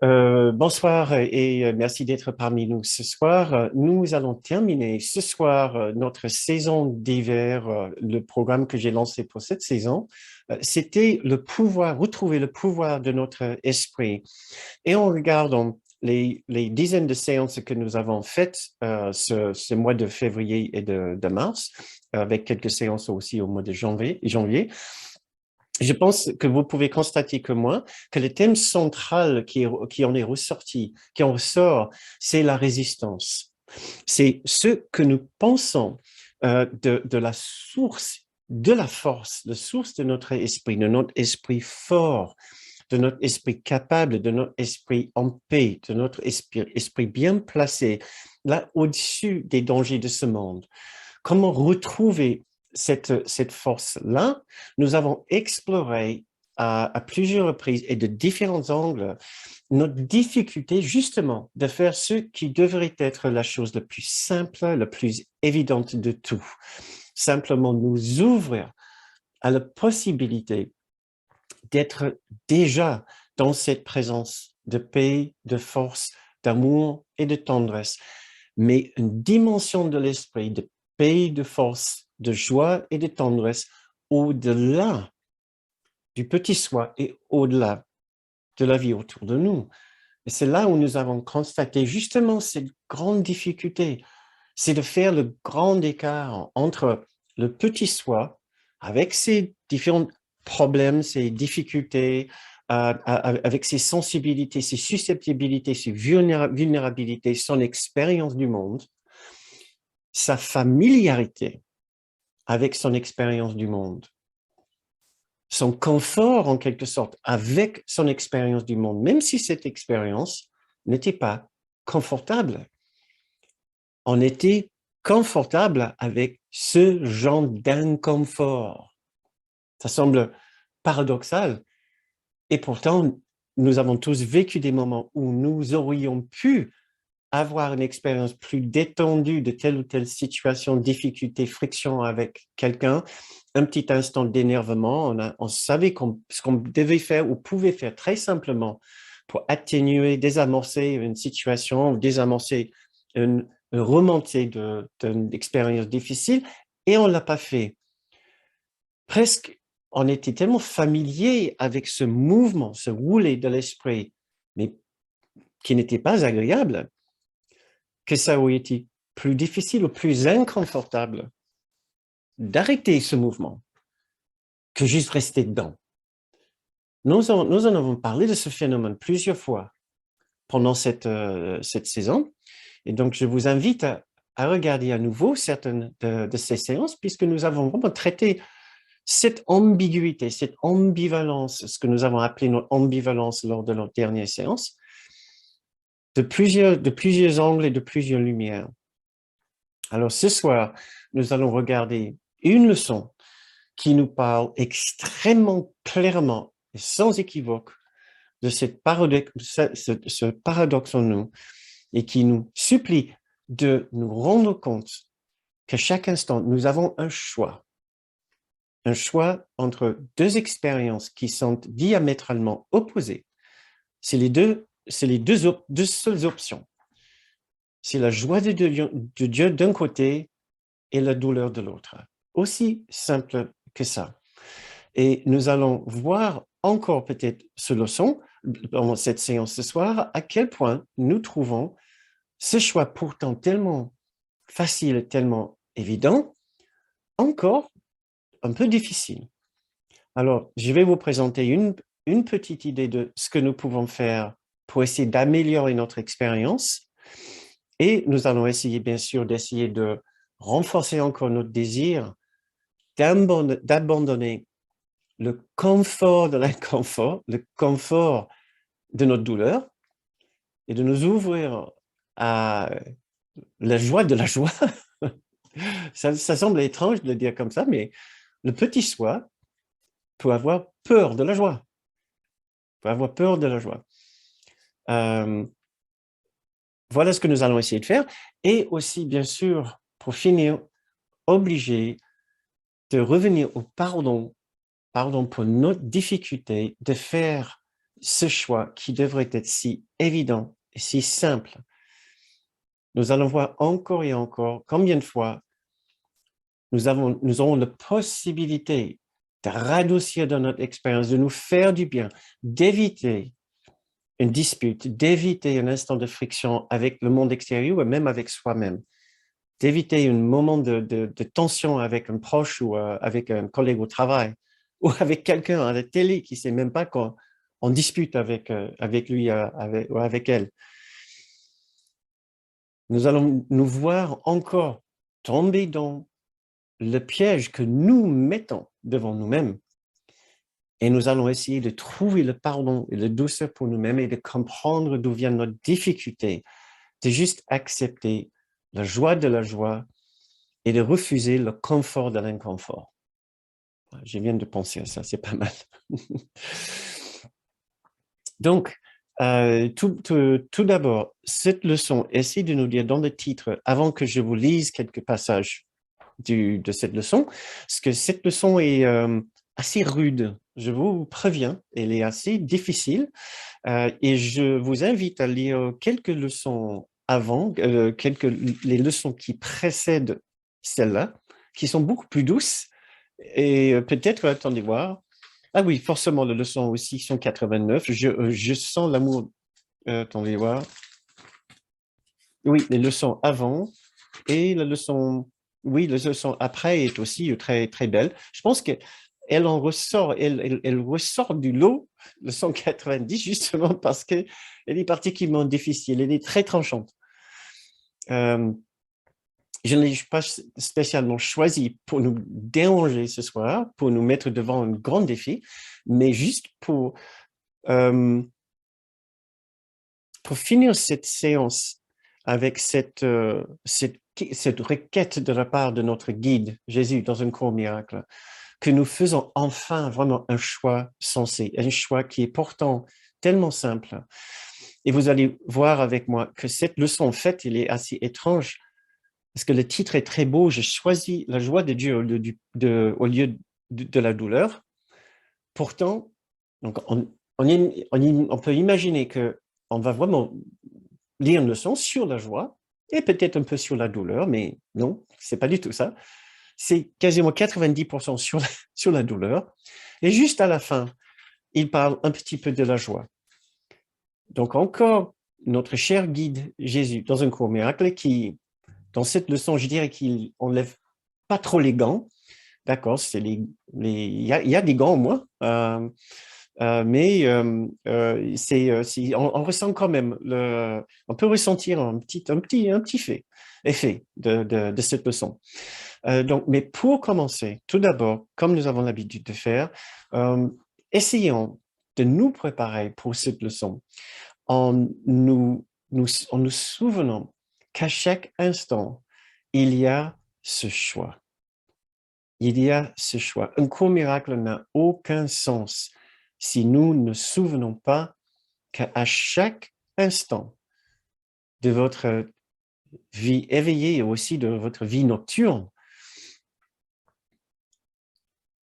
Bonsoir et merci d'être parmi nous ce soir. Nous allons terminer ce soir notre saison d'hiver. Le programme que j'ai lancé pour cette saison, c'était le pouvoir, retrouver le pouvoir de notre esprit. Et en regardant les dizaines de séances que nous avons faites ce mois de février et de mars, avec quelques séances aussi au mois de janvier, je pense que vous pouvez constater comme moi que le thème central qui en est ressorti, qui en ressort, c'est la résistance. C'est ce que nous pensons de la source de la force, la source de notre esprit fort, de notre esprit capable, de notre esprit en paix, de notre esprit bien placé, là au-dessus des dangers de ce monde. Comment retrouver cette force-là? Nous avons exploré à plusieurs reprises et de différents angles notre difficulté justement de faire ce qui devrait être la chose la plus simple, la plus évidente de tout. Simplement nous ouvrir à la possibilité d'être déjà dans cette présence de paix, de force, d'amour et de tendresse, mais une dimension de l'esprit, de paix, de force, de joie et de tendresse au-delà du petit soi et au-delà de la vie autour de nous. Et c'est là où nous avons constaté justement cette grande difficulté, c'est de faire le grand écart entre le petit soi, avec ses différents problèmes, ses difficultés, avec ses sensibilités, ses susceptibilités, ses vulnérabilités, son expérience du monde, sa familiarité avec son expérience du monde, son confort en quelque sorte avec son expérience du monde, même si cette expérience n'était pas confortable. On était confortable avec ce genre d'inconfort. Ça semble paradoxal et pourtant, nous avons tous vécu des moments où nous aurions pu avoir une expérience plus détendue de telle ou telle situation, difficulté, friction avec quelqu'un, un petit instant d'énervement, on savait ce qu'on devait faire ou pouvait faire très simplement pour atténuer, désamorcer une situation, désamorcer une remontée d'une expérience difficile, et on ne l'a pas fait. Presque, on était tellement familier avec ce mouvement, ce rouler de l'esprit, mais qui n'était pas agréable, que ça aurait été plus difficile ou plus inconfortable d'arrêter ce mouvement que juste rester dedans. Nous en avons parlé de ce phénomène plusieurs fois pendant cette saison. Et donc, je vous invite à regarder à nouveau certaines de ces séances, puisque nous avons vraiment traité cette ambiguïté, cette ambivalence, ce que nous avons appelé notre ambivalence lors de notre dernière séance, de plusieurs angles et de plusieurs lumières. Alors, ce soir, nous allons regarder une leçon qui nous parle extrêmement clairement et sans équivoque de ce paradoxe en nous et qui nous supplie de nous rendre compte qu'à chaque instant, nous avons un choix entre deux expériences qui sont diamétralement opposées. C'est deux seules options. C'est la joie de Dieu d'un côté et la douleur de l'autre. Aussi simple que ça. Et nous allons voir encore peut-être ce leçon dans cette séance ce soir, à quel point nous trouvons ce choix pourtant tellement facile, tellement évident, encore un peu difficile. Alors, je vais vous présenter une petite idée de ce que nous pouvons faire pour essayer d'améliorer notre expérience. Et nous allons essayer, bien sûr, d'essayer de renforcer encore notre désir d'abandonner le confort de l'inconfort, le confort de notre douleur, et de nous ouvrir à la joie de la joie. Ça semble étrange de le dire comme ça, mais le petit soi peut avoir peur de la joie. Peut avoir peur de la joie. Voilà ce que nous allons essayer de faire. Et aussi, bien sûr, pour finir, obligé de revenir au pardon pour notre difficulté de faire ce choix qui devrait être si évident et si simple, nous allons voir encore et encore combien de fois nous aurons la possibilité de radoucir dans notre expérience, de nous faire du bien, d'éviter une dispute, d'éviter un instant de friction avec le monde extérieur ou même avec soi-même, d'éviter un moment de tension avec un proche ou avec un collègue au travail ou avec quelqu'un à la télé qui ne sait même pas qu'on dispute avec lui ou avec elle. Nous allons nous voir encore tomber dans le piège que nous mettons devant nous-mêmes. Et nous allons essayer de trouver le pardon et la douceur pour nous-mêmes et de comprendre d'où vient notre difficulté, de juste accepter la joie de la joie et de refuser le confort de l'inconfort. Je viens de penser à ça, c'est pas mal. Donc, tout d'abord, cette leçon, essayez de nous dire dans le titre, avant que je vous lise quelques passages de cette leçon, parce que cette leçon est assez rude, je vous préviens, elle est assez difficile, et je vous invite à lire quelques leçons avant, les leçons qui précèdent celle-là, qui sont beaucoup plus douces, et peut-être, attendez voir, ah oui, forcément, la leçon aussi 189, je sens l'amour, attendez voir, oui, les leçons avant, et la leçon, oui, la leçon après est aussi très, très belle. Je pense qu'elle en ressort, elle ressort du lot, le 190, justement parce qu'elle est particulièrement difficile, elle est très tranchante. Je ne l'ai pas spécialement choisi pour nous déranger ce soir, pour nous mettre devant un grand défi, mais juste pour finir cette séance avec cette requête de la part de notre guide, Jésus, dans un court miracle, que nous faisons enfin vraiment un choix sensé, un choix qui est pourtant tellement simple. Et vous allez voir avec moi que cette leçon, en fait, elle est assez étrange, parce que le titre est très beau. J'ai choisi la joie de Dieu au lieu de la douleur. Pourtant, donc on peut imaginer qu'on va vraiment lire une leçon sur la joie et peut-être un peu sur la douleur, mais non, c'est pas du tout ça. C'est quasiment 90% sur la douleur. Et juste à la fin, il parle un petit peu de la joie. Donc encore, notre cher guide Jésus, dans un court miracle, dans cette leçon, je dirais qu'il enlève pas trop les gants. D'accord, il y a des gants, moi. Mais on ressent quand même, on peut ressentir un petit effet de cette leçon. Donc, mais pour commencer, tout d'abord, comme nous avons l'habitude de faire, essayons de nous préparer pour cette leçon en nous souvenant qu'à chaque instant, il y a ce choix. Il y a ce choix. Un court miracle n'a aucun sens si nous ne souvenons pas qu'à chaque instant de votre vie éveillée et aussi de votre vie nocturne,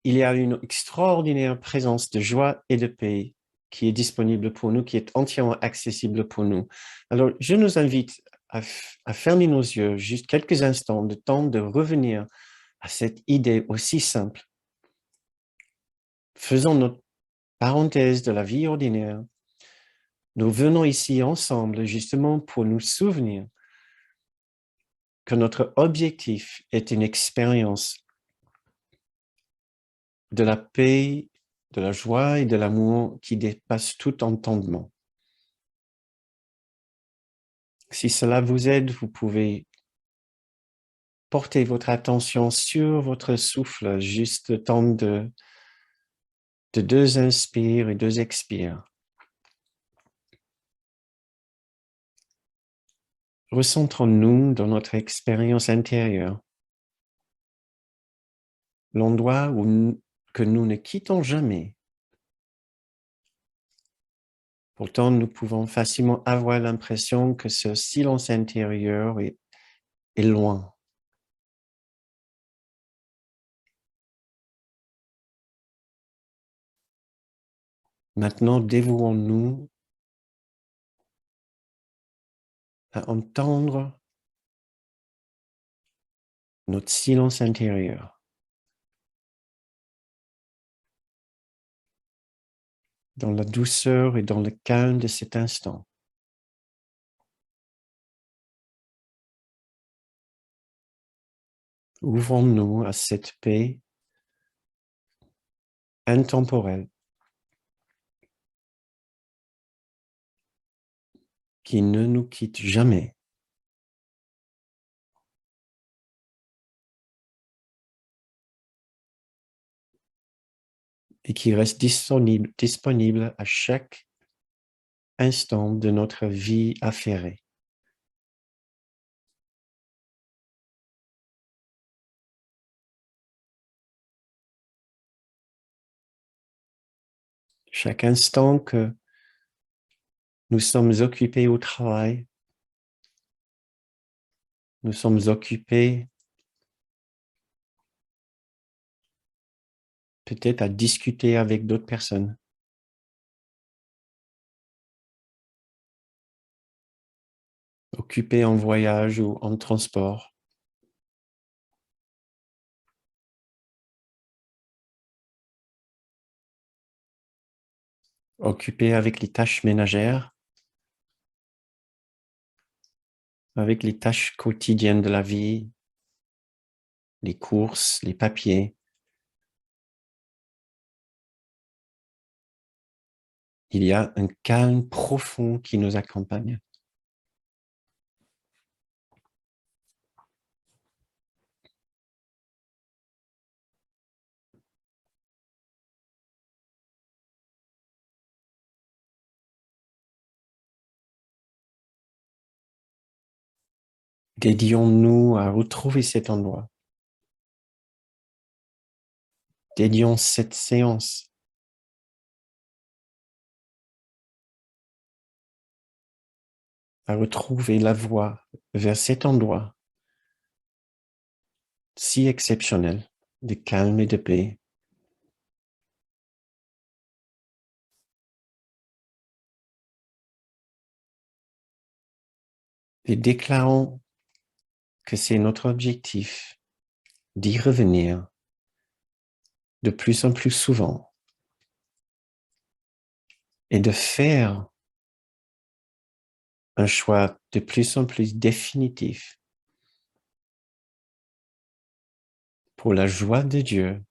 il y a une extraordinaire présence de joie et de paix qui est disponible pour nous, qui est entièrement accessible pour nous. Alors, je nous invite à fermer nos yeux juste quelques instants, de temps de revenir à cette idée aussi simple. Faisons notre parenthèse de la vie ordinaire. Nous venons ici ensemble justement pour nous souvenir que notre objectif est une expérience de la paix, de la joie et de l'amour qui dépasse tout entendement. Si cela vous aide, vous pouvez porter votre attention sur votre souffle, juste le temps de 2 inspires et 2 expires. Recentrons-nous dans notre expérience intérieure, l'endroit que nous ne quittons jamais. Pourtant, nous pouvons facilement avoir l'impression que ce silence intérieur est loin. Maintenant, dévouons-nous à entendre notre silence intérieur dans la douceur et dans le calme de cet instant. Ouvrons-nous à cette paix intemporelle qui ne nous quitte jamais et qui reste disponible à chaque instant de notre vie affairée. Chaque instant que nous sommes occupés au travail, nous sommes occupés peut-être à discuter avec d'autres personnes, occupés en voyage ou en transport, occupés avec les tâches ménagères, avec les tâches quotidiennes de la vie, les courses, les papiers. Il y a un calme profond qui nous accompagne. Dédions-nous à retrouver cet endroit. Dédions cette séance à retrouver la voie vers cet endroit si exceptionnel de calme et de paix. Et déclarons que c'est notre objectif d'y revenir de plus en plus souvent et de faire un choix de plus en plus définitif pour la joie de Dieu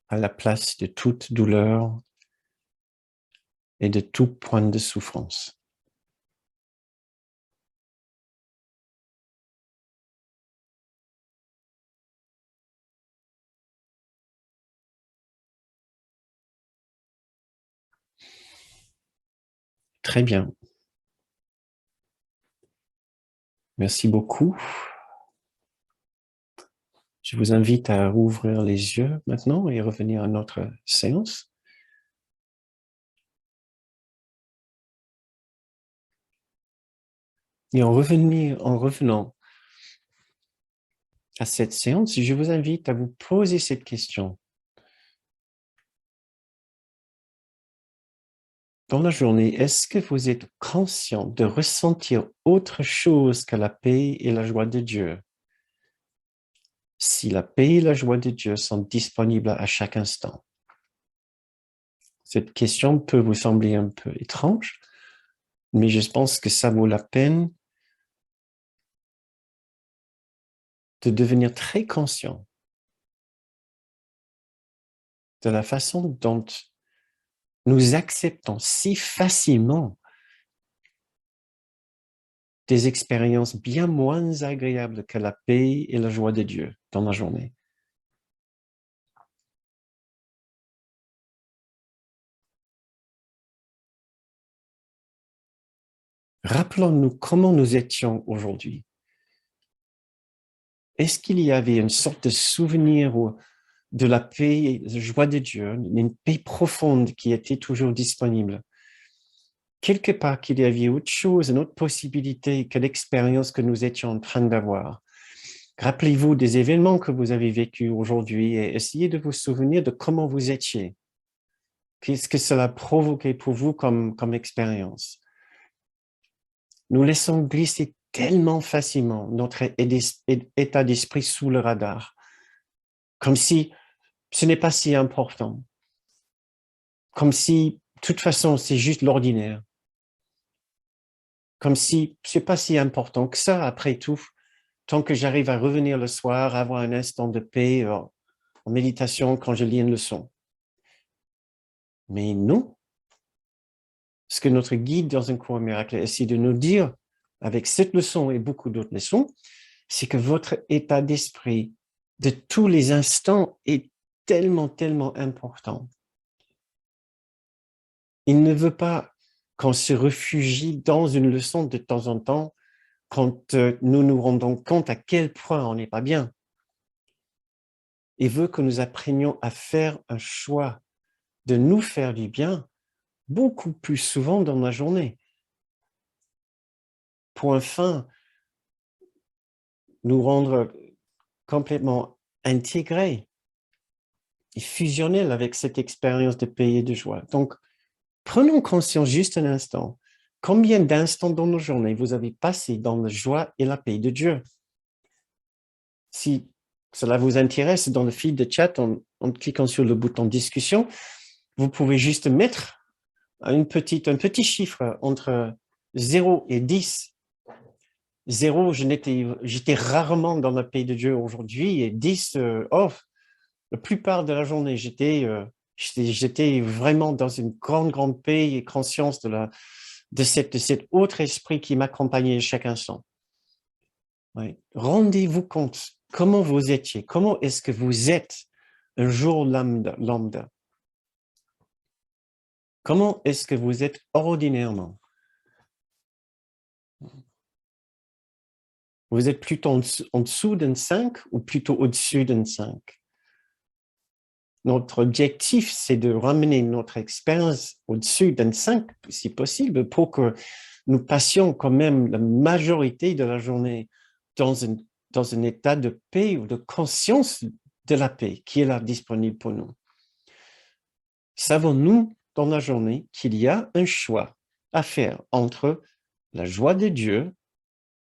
à la place de toute douleur et de tout point de souffrance. Très bien. Merci beaucoup. Je vous invite à rouvrir les yeux maintenant et revenir à notre séance. Et en revenant à cette séance, je vous invite à vous poser cette question. Dans la journée, est-ce que vous êtes conscient de ressentir autre chose que la paix et la joie de Dieu? Si la paix et la joie de Dieu sont disponibles à chaque instant. Cette question peut vous sembler un peu étrange, mais je pense que ça vaut la peine de devenir très conscient de la façon dont nous acceptons si facilement des expériences bien moins agréables que la paix et la joie de Dieu dans la journée. Rappelons-nous comment nous étions aujourd'hui. Est-ce qu'il y avait une sorte de souvenir de la paix et de la joie de Dieu, une paix profonde qui était toujours disponible? Quelque part qu'il y avait autre chose, une autre possibilité que l'expérience que nous étions en train d'avoir. Rappelez-vous des événements que vous avez vécus aujourd'hui et essayez de vous souvenir de comment vous étiez. Qu'est-ce que cela a provoqué pour vous comme expérience? Nous laissons glisser tellement facilement notre état d'esprit sous le radar, comme si ce n'est pas si important, comme si, de toute façon, c'est juste l'ordinaire, comme si ce n'est pas si important que ça, après tout, tant que j'arrive à revenir le soir, avoir un instant de paix en méditation quand je lis une leçon. Mais non, ce que notre guide dans un cours miracle essaie de nous dire avec cette leçon et beaucoup d'autres leçons, c'est que votre état d'esprit de tous les instants est tellement, tellement important. Il ne veut pas qu'on se réfugie dans une leçon de temps en temps quand nous nous rendons compte à quel point on n'est pas bien. Il veut que nous apprenions à faire un choix de nous faire du bien beaucoup plus souvent dans la journée. Pour enfin nous rendre complètement intégrés et fusionnels avec cette expérience de paix et de joie. Donc, prenons conscience juste un instant. Combien d'instants dans nos journées vous avez passé dans la joie et la paix de Dieu? Si cela vous intéresse, dans le fil de chat, en cliquant sur le bouton discussion, vous pouvez juste mettre un petit chiffre entre 0 et 10. 0, j'étais rarement dans la paix de Dieu aujourd'hui, et 10, la plupart de la journée, j'étais vraiment dans une grande, grande paix et conscience de cet autre esprit qui m'accompagnait chaque instant. Oui. Rendez-vous compte comment vous étiez, comment est-ce que vous êtes un jour lambda. Comment est-ce que vous êtes ordinairement? Vous êtes plutôt en dessous d'un 5 ou plutôt au-dessus d'un 5? Notre objectif, c'est de ramener notre expérience au-dessus d'un 5, si possible, pour que nous passions quand même la majorité de la journée dans un état de paix ou de conscience de la paix qui est là disponible pour nous. Savons-nous dans la journée qu'il y a un choix à faire entre la joie de Dieu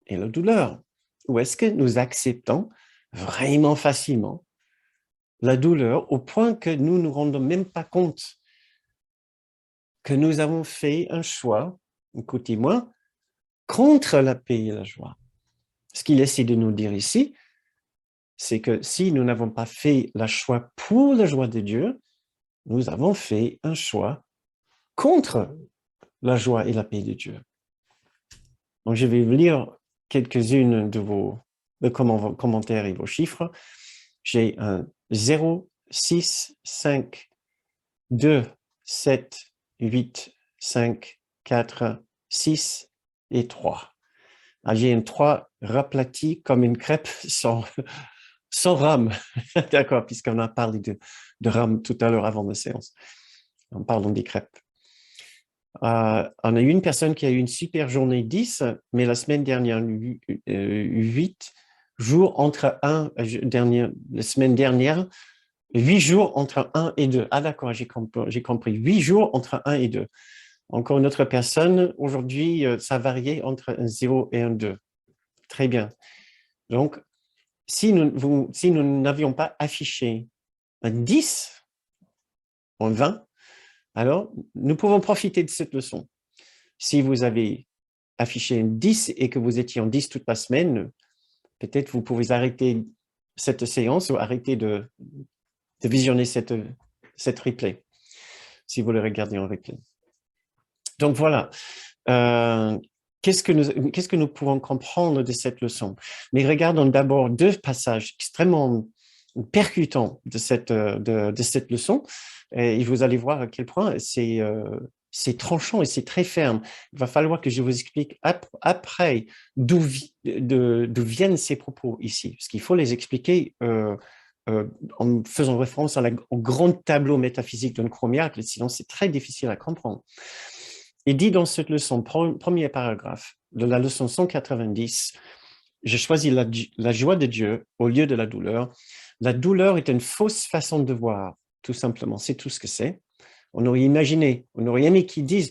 et la douleur? Ou est-ce que nous acceptons vraiment facilement la douleur au point que nous ne nous rendons même pas compte que nous avons fait un choix, écoutez-moi, contre la paix et la joie? Ce qu'il essaie de nous dire ici, c'est que si nous n'avons pas fait le choix pour la joie de Dieu, nous avons fait un choix contre la joie et la paix de Dieu. Donc, je vais vous lire quelques-unes de vos commentaires et vos chiffres. J'ai un 0, 6, 5, 2, 7, 8, 5, 4, 6 et 3. J'ai un 3 raplati comme une crêpe sans rame. D'accord, puisqu'on a parlé de rame tout à l'heure avant la séance. En parlant des crêpes. On a eu une personne qui a eu une super journée 10, mais la semaine dernière, 8 jours entre 1, la semaine dernière, 8 jours entre 1 et 2. Ah d'accord, j'ai compris. 8 jours entre 1 et 2. Encore une autre personne, aujourd'hui, ça variait entre un 0 et un 2. Très bien. Donc, si nous n'avions pas affiché un 10 ou un 20, alors nous pouvons profiter de cette leçon. Si vous avez affiché un 10 et que vous étiez en 10 toute la semaine, peut-être vous pouvez arrêter cette séance ou arrêter de visionner cette replay, si vous le regardez en replay. Donc voilà, qu'est-ce que nous pouvons comprendre de cette leçon? Mais regardons d'abord deux passages extrêmement percutants de cette leçon, et vous allez voir à quel point c'est tranchant et c'est très ferme. Il va falloir que je vous explique après d'où viennent ces propos ici, parce qu'il faut les expliquer en faisant référence au grand tableau métaphysique d'un cours miracle, sinon c'est très difficile à comprendre. Il dit dans cette leçon, premier paragraphe de la leçon 190, je choisis la joie de Dieu au lieu de la douleur. La douleur est une fausse façon de voir, tout simplement. C'est tout ce que c'est. On aurait imaginé, on aurait aimé qu'ils disent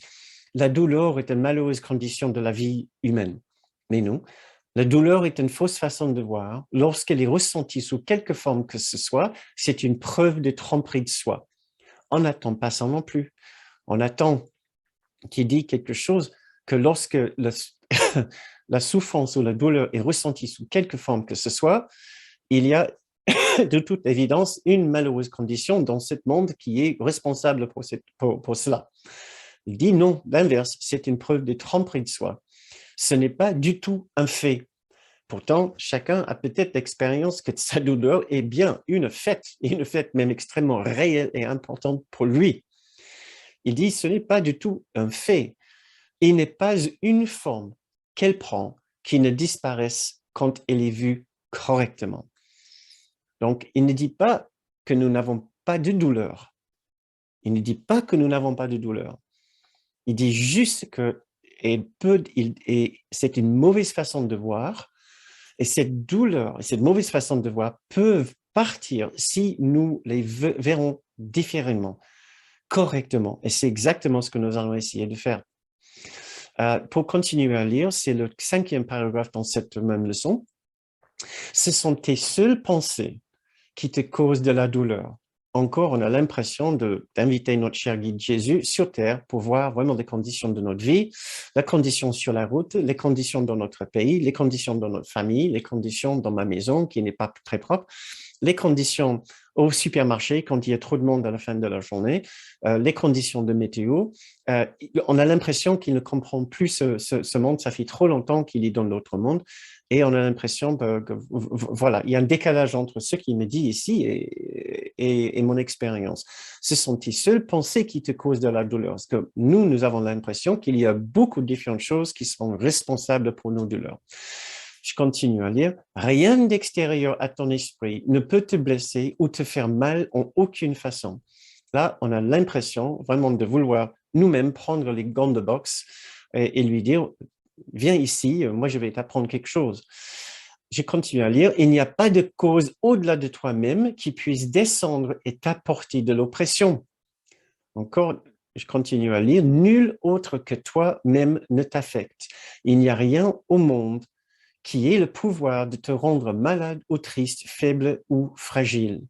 la douleur est une malheureuse condition de la vie humaine. Mais non, la douleur est une fausse façon de voir. Lorsqu'elle est ressentie sous quelque forme que ce soit, c'est une preuve de tromperie de soi. On n'attend pas ça non plus. On attend qu'il dit quelque chose que lorsque la souffrance ou la douleur est ressentie sous quelque forme que ce soit, il y a de toute évidence une malheureuse condition dans ce monde qui est responsable pour cela. Il dit non, l'inverse, c'est une preuve de tromperie de soi. Ce n'est pas du tout un fait. Pourtant, chacun a peut-être l'expérience que sa douleur est bien une fête même extrêmement réelle et importante pour lui. Il dit ce n'est pas du tout un fait. Il n'est pas une forme qu'elle prend qui ne disparaisse quand elle est vue correctement. Donc, il ne dit pas que nous n'avons pas de douleur. Il ne dit pas que nous n'avons pas de douleur. Il dit juste que c'est une mauvaise façon de voir, et cette douleur et cette mauvaise façon de voir peuvent partir si nous les verrons différemment, correctement. Et c'est exactement ce que nous allons essayer de faire. Pour continuer à lire, c'est le 5e paragraphe dans cette même leçon. Ce sont tes seules pensées qui te causent de la douleur. Encore, on a l'impression d'inviter notre cher guide Jésus sur terre pour voir vraiment les conditions de notre vie, les conditions sur la route, les conditions dans notre pays, les conditions dans notre famille, les conditions dans ma maison qui n'est pas très propre, les conditions au supermarché quand il y a trop de monde à la fin de la journée, les conditions de météo. On a l'impression qu'il ne comprend plus ce monde, ça fait trop longtemps qu'il est dans l'autre monde. Et on a l'impression que, voilà, il y a un décalage entre ce qu'il me dit ici et mon expérience. Ce sont tes seules pensées qui te causent de la douleur. Parce que nous avons l'impression qu'il y a beaucoup de différentes choses qui sont responsables pour nos douleurs. Je continue à lire. Rien d'extérieur à ton esprit ne peut te blesser ou te faire mal en aucune façon. Là, on a l'impression vraiment de vouloir nous-mêmes prendre les gants de boxe et lui dire viens ici, moi je vais t'apprendre quelque chose. Je continue à lire. Il n'y a pas de cause au-delà de toi-même qui puisse descendre et t'apporter de l'oppression. Encore, je continue à lire. Nul autre que toi-même ne t'affecte. Il n'y a rien au monde qui ait le pouvoir de te rendre malade ou triste, faible ou fragile.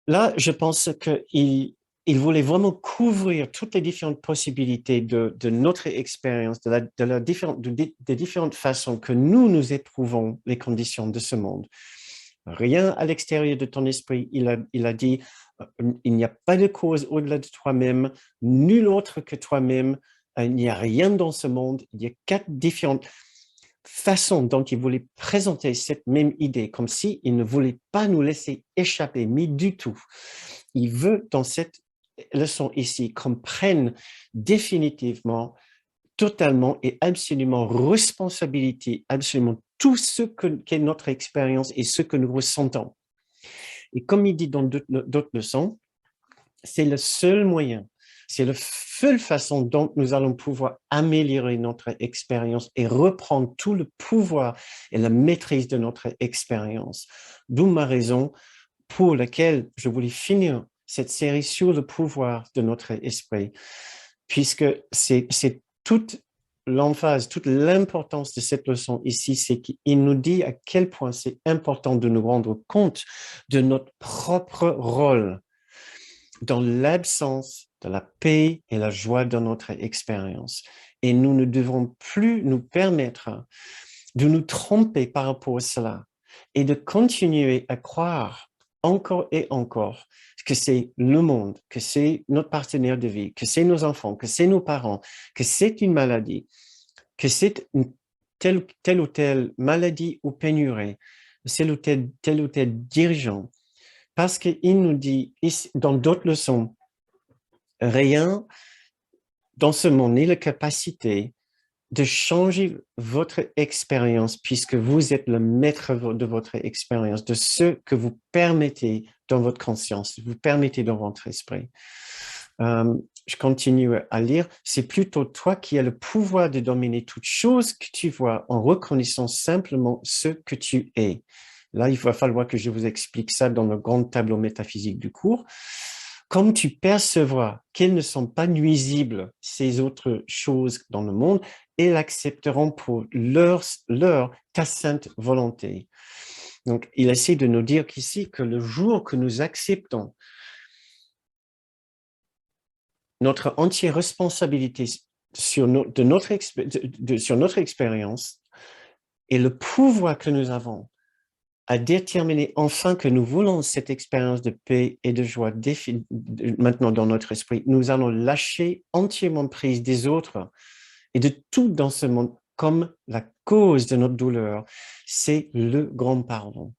Là, je pense qu'il voulait vraiment couvrir toutes les différentes possibilités de notre expérience, des différentes façons que nous éprouvons les conditions de ce monde. Rien à l'extérieur de ton esprit. Il a dit, il n'y a pas de cause au-delà de toi-même, nul autre que toi-même, il n'y a rien dans ce monde. Il y a 4 différentes façon dont il voulait présenter cette même idée, comme s'il ne voulait pas nous laisser échapper, mais du tout. Il veut, dans cette leçon ici, qu'on prenne définitivement, totalement et absolument responsabilité, absolument tout ce qu'est notre expérience et ce que nous ressentons. Et comme il dit dans d'autres leçons, c'est le seul moyen. C'est la seule façon dont nous allons pouvoir améliorer notre expérience et reprendre tout le pouvoir et la maîtrise de notre expérience. D'où ma raison pour laquelle je voulais finir cette série sur le pouvoir de notre esprit, puisque c'est toute l'emphase, toute l'importance de cette leçon ici, c'est qu'il nous dit à quel point c'est important de nous rendre compte de notre propre rôle dans l'absence de la paix et la joie dans notre expérience. Et nous ne devons plus nous permettre de nous tromper par rapport à cela et de continuer à croire encore et encore que c'est le monde, que c'est notre partenaire de vie, que c'est nos enfants, que c'est nos parents, que c'est une maladie, que c'est une telle ou telle maladie ou pénurie, c'est tel ou tel dirigeant. Parce qu'il nous dit dans d'autres leçons, rien dans ce monde n'a la capacité de changer votre expérience puisque vous êtes le maître de votre expérience, de ce que vous permettez dans votre conscience, vous permettez dans votre esprit. je continue à lire, c'est plutôt toi qui as le pouvoir de dominer toute chose que tu vois en reconnaissant simplement ce que tu es. Là, il va falloir que je vous explique ça dans le grand tableau métaphysique du cours. Comme tu percevras qu'elles ne sont pas nuisibles, ces autres choses dans le monde, elles accepteront pour ta sainte volonté. Donc, il essaie de nous dire qu'ici, que le jour que nous acceptons notre entière responsabilité sur notre expérience et le pouvoir que nous avons à déterminer enfin que nous voulons cette expérience de paix et de joie maintenant dans notre esprit, nous allons lâcher entièrement prise des autres et de tout dans ce monde comme la cause de notre douleur. C'est le grand pardon.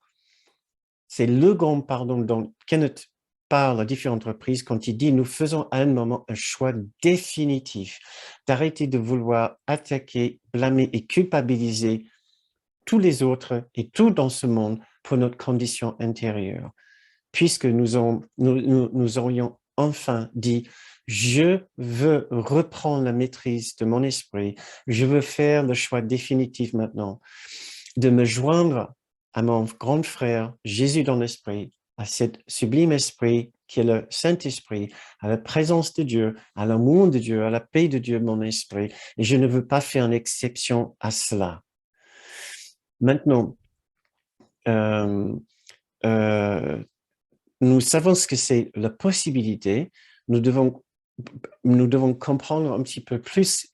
C'est le grand pardon dont Kenneth parle à différentes reprises quand il dit « Nous faisons à un moment un choix définitif d'arrêter de vouloir attaquer, blâmer et culpabiliser tous les autres et tout dans ce monde pour notre condition intérieure. » Puisque nous aurions enfin dit « Je veux reprendre la maîtrise de mon esprit, je veux faire le choix définitif maintenant de me joindre à mon grand frère Jésus dans l'esprit, à cet sublime esprit qui est le Saint-Esprit, à la présence de Dieu, à l'amour de Dieu, à la paix de Dieu, mon esprit. Et je ne veux pas faire une exception à cela. » Maintenant, nous savons ce que c'est la possibilité. Nous devons comprendre un petit peu plus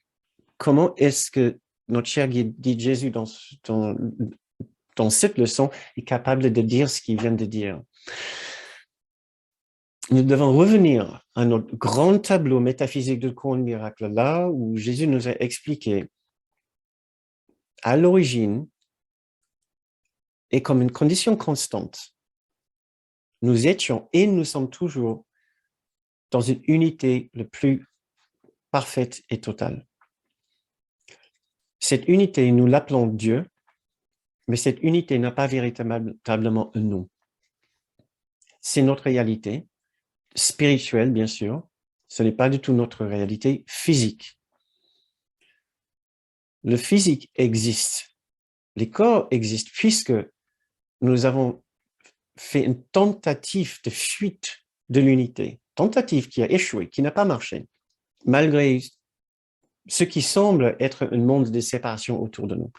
comment est-ce que notre cher guide Jésus dans cette leçon est capable de dire ce qu'il vient de dire. Nous devons revenir à notre grand tableau métaphysique de cours de miracle, là où Jésus nous a expliqué à l'origine et comme une condition constante. Nous étions et nous sommes toujours dans une unité le plus parfaite et totale. Cette unité, nous l'appelons Dieu, mais cette unité n'a pas véritablement un nom. C'est notre réalité spirituelle, bien sûr. Ce n'est pas du tout notre réalité physique. Le physique existe. Les corps existent puisque nous avons fait une tentative de fuite de l'unité. Tentative qui a échoué, qui n'a pas marché, malgré ce qui semble être un monde de séparation autour de nous.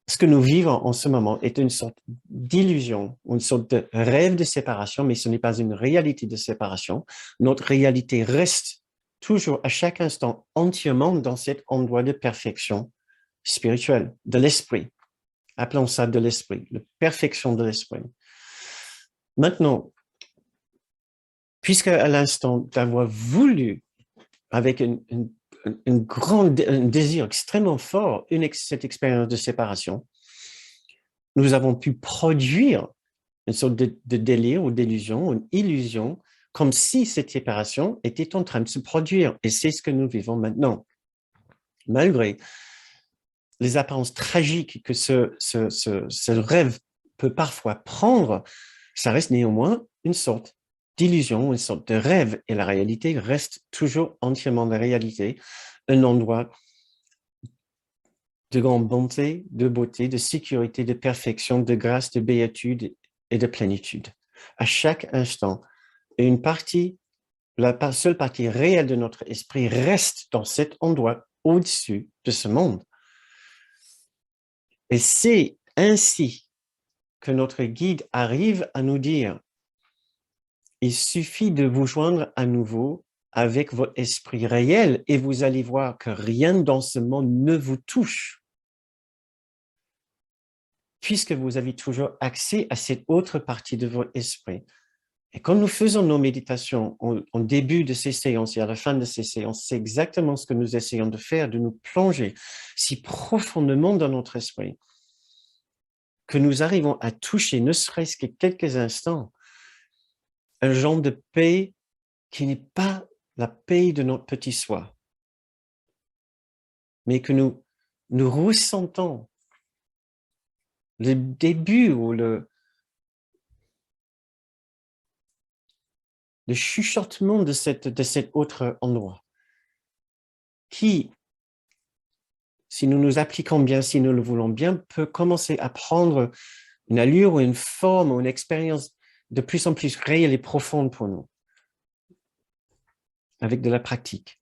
Ce que nous vivons en ce moment est une sorte d'illusion, une sorte de rêve de séparation, mais ce n'est pas une réalité de séparation. Notre réalité reste toujours à chaque instant entièrement dans cet endroit de perfection spirituelle, de l'esprit. Appelons ça de l'esprit, la perfection de l'esprit. Maintenant, puisque à l'instant d'avoir voulu, avec un désir extrêmement fort, cette expérience de séparation, nous avons pu produire une sorte de délire ou d'illusion, une illusion, comme si cette séparation était en train de se produire. Et c'est ce que nous vivons maintenant. Malgré les apparences tragiques que ce rêve peut parfois prendre, ça reste néanmoins une sorte d'illusion, une sorte de rêve. Et la réalité reste toujours entièrement la réalité, un endroit de grande bonté, de beauté, de sécurité, de perfection, de grâce, de béatitude et de plénitude. À chaque instant, une partie, la seule partie réelle de notre esprit reste dans cet endroit au-dessus de ce monde. Et c'est ainsi que notre guide arrive à nous dire, il suffit de vous joindre à nouveau avec votre esprit réel et vous allez voir que rien dans ce monde ne vous touche, puisque vous avez toujours accès à cette autre partie de votre esprit. Et quand nous faisons nos méditations en début de ces séances et à la fin de ces séances, c'est exactement ce que nous essayons de faire, de nous plonger si profondément dans notre esprit que nous arrivons à toucher, ne serait-ce que quelques instants, un genre de paix qui n'est pas la paix de notre petit soi, mais que nous ressentons le début ou le chuchotement de cet autre endroit, qui, si nous nous appliquons bien, si nous le voulons bien, peut commencer à prendre une allure ou une forme ou une expérience de plus en plus réelle et profonde pour nous, avec de la pratique.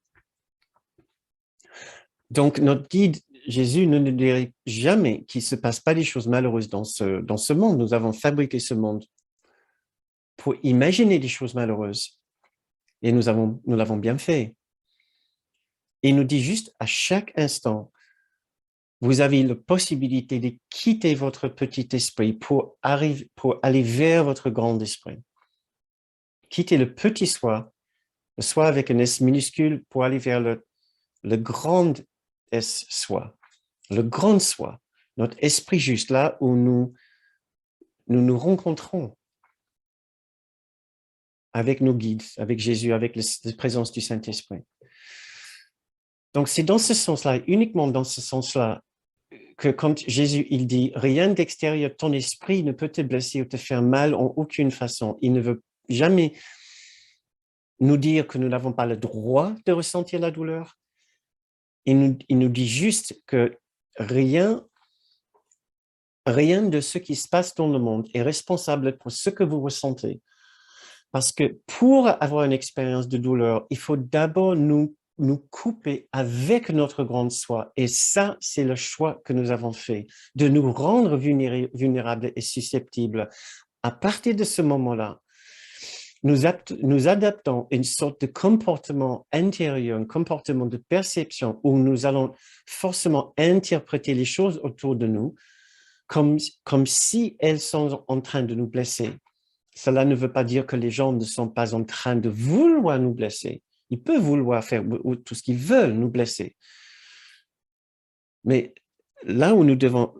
Donc, notre guide, Jésus, ne nous dirait jamais qu'il ne se passe pas des choses malheureuses dans ce monde. Nous avons fabriqué ce monde pour imaginer des choses malheureuses. Et nous l'avons bien fait. Et il nous dit juste à chaque instant, vous avez la possibilité de quitter votre petit esprit pour aller vers votre grand esprit. Quitter le petit soi, le soi avec un S minuscule, pour aller vers le grand S soi, le grand soi, notre esprit juste là où nous rencontrons avec nos guides, avec Jésus, avec la présence du Saint-Esprit. Donc, c'est dans ce sens-là, uniquement dans ce sens-là, que quand Jésus, il dit « Rien d'extérieur, ton esprit ne peut te blesser ou te faire mal en aucune façon ». Il ne veut jamais nous dire que nous n'avons pas le droit de ressentir la douleur. Il nous dit juste que rien de ce qui se passe dans le monde est responsable pour ce que vous ressentez. Parce que pour avoir une expérience de douleur, il faut d'abord nous couper avec notre grande soi. Et ça, c'est le choix que nous avons fait, de nous rendre vulnérables et susceptibles. À partir de ce moment-là, nous adaptons une sorte de comportement intérieur, un comportement de perception où nous allons forcément interpréter les choses autour de nous comme si elles sont en train de nous blesser. Cela ne veut pas dire que les gens ne sont pas en train de vouloir nous blesser. Ils peuvent vouloir faire tout ce qu'ils veulent, nous blesser. Mais là où nous devons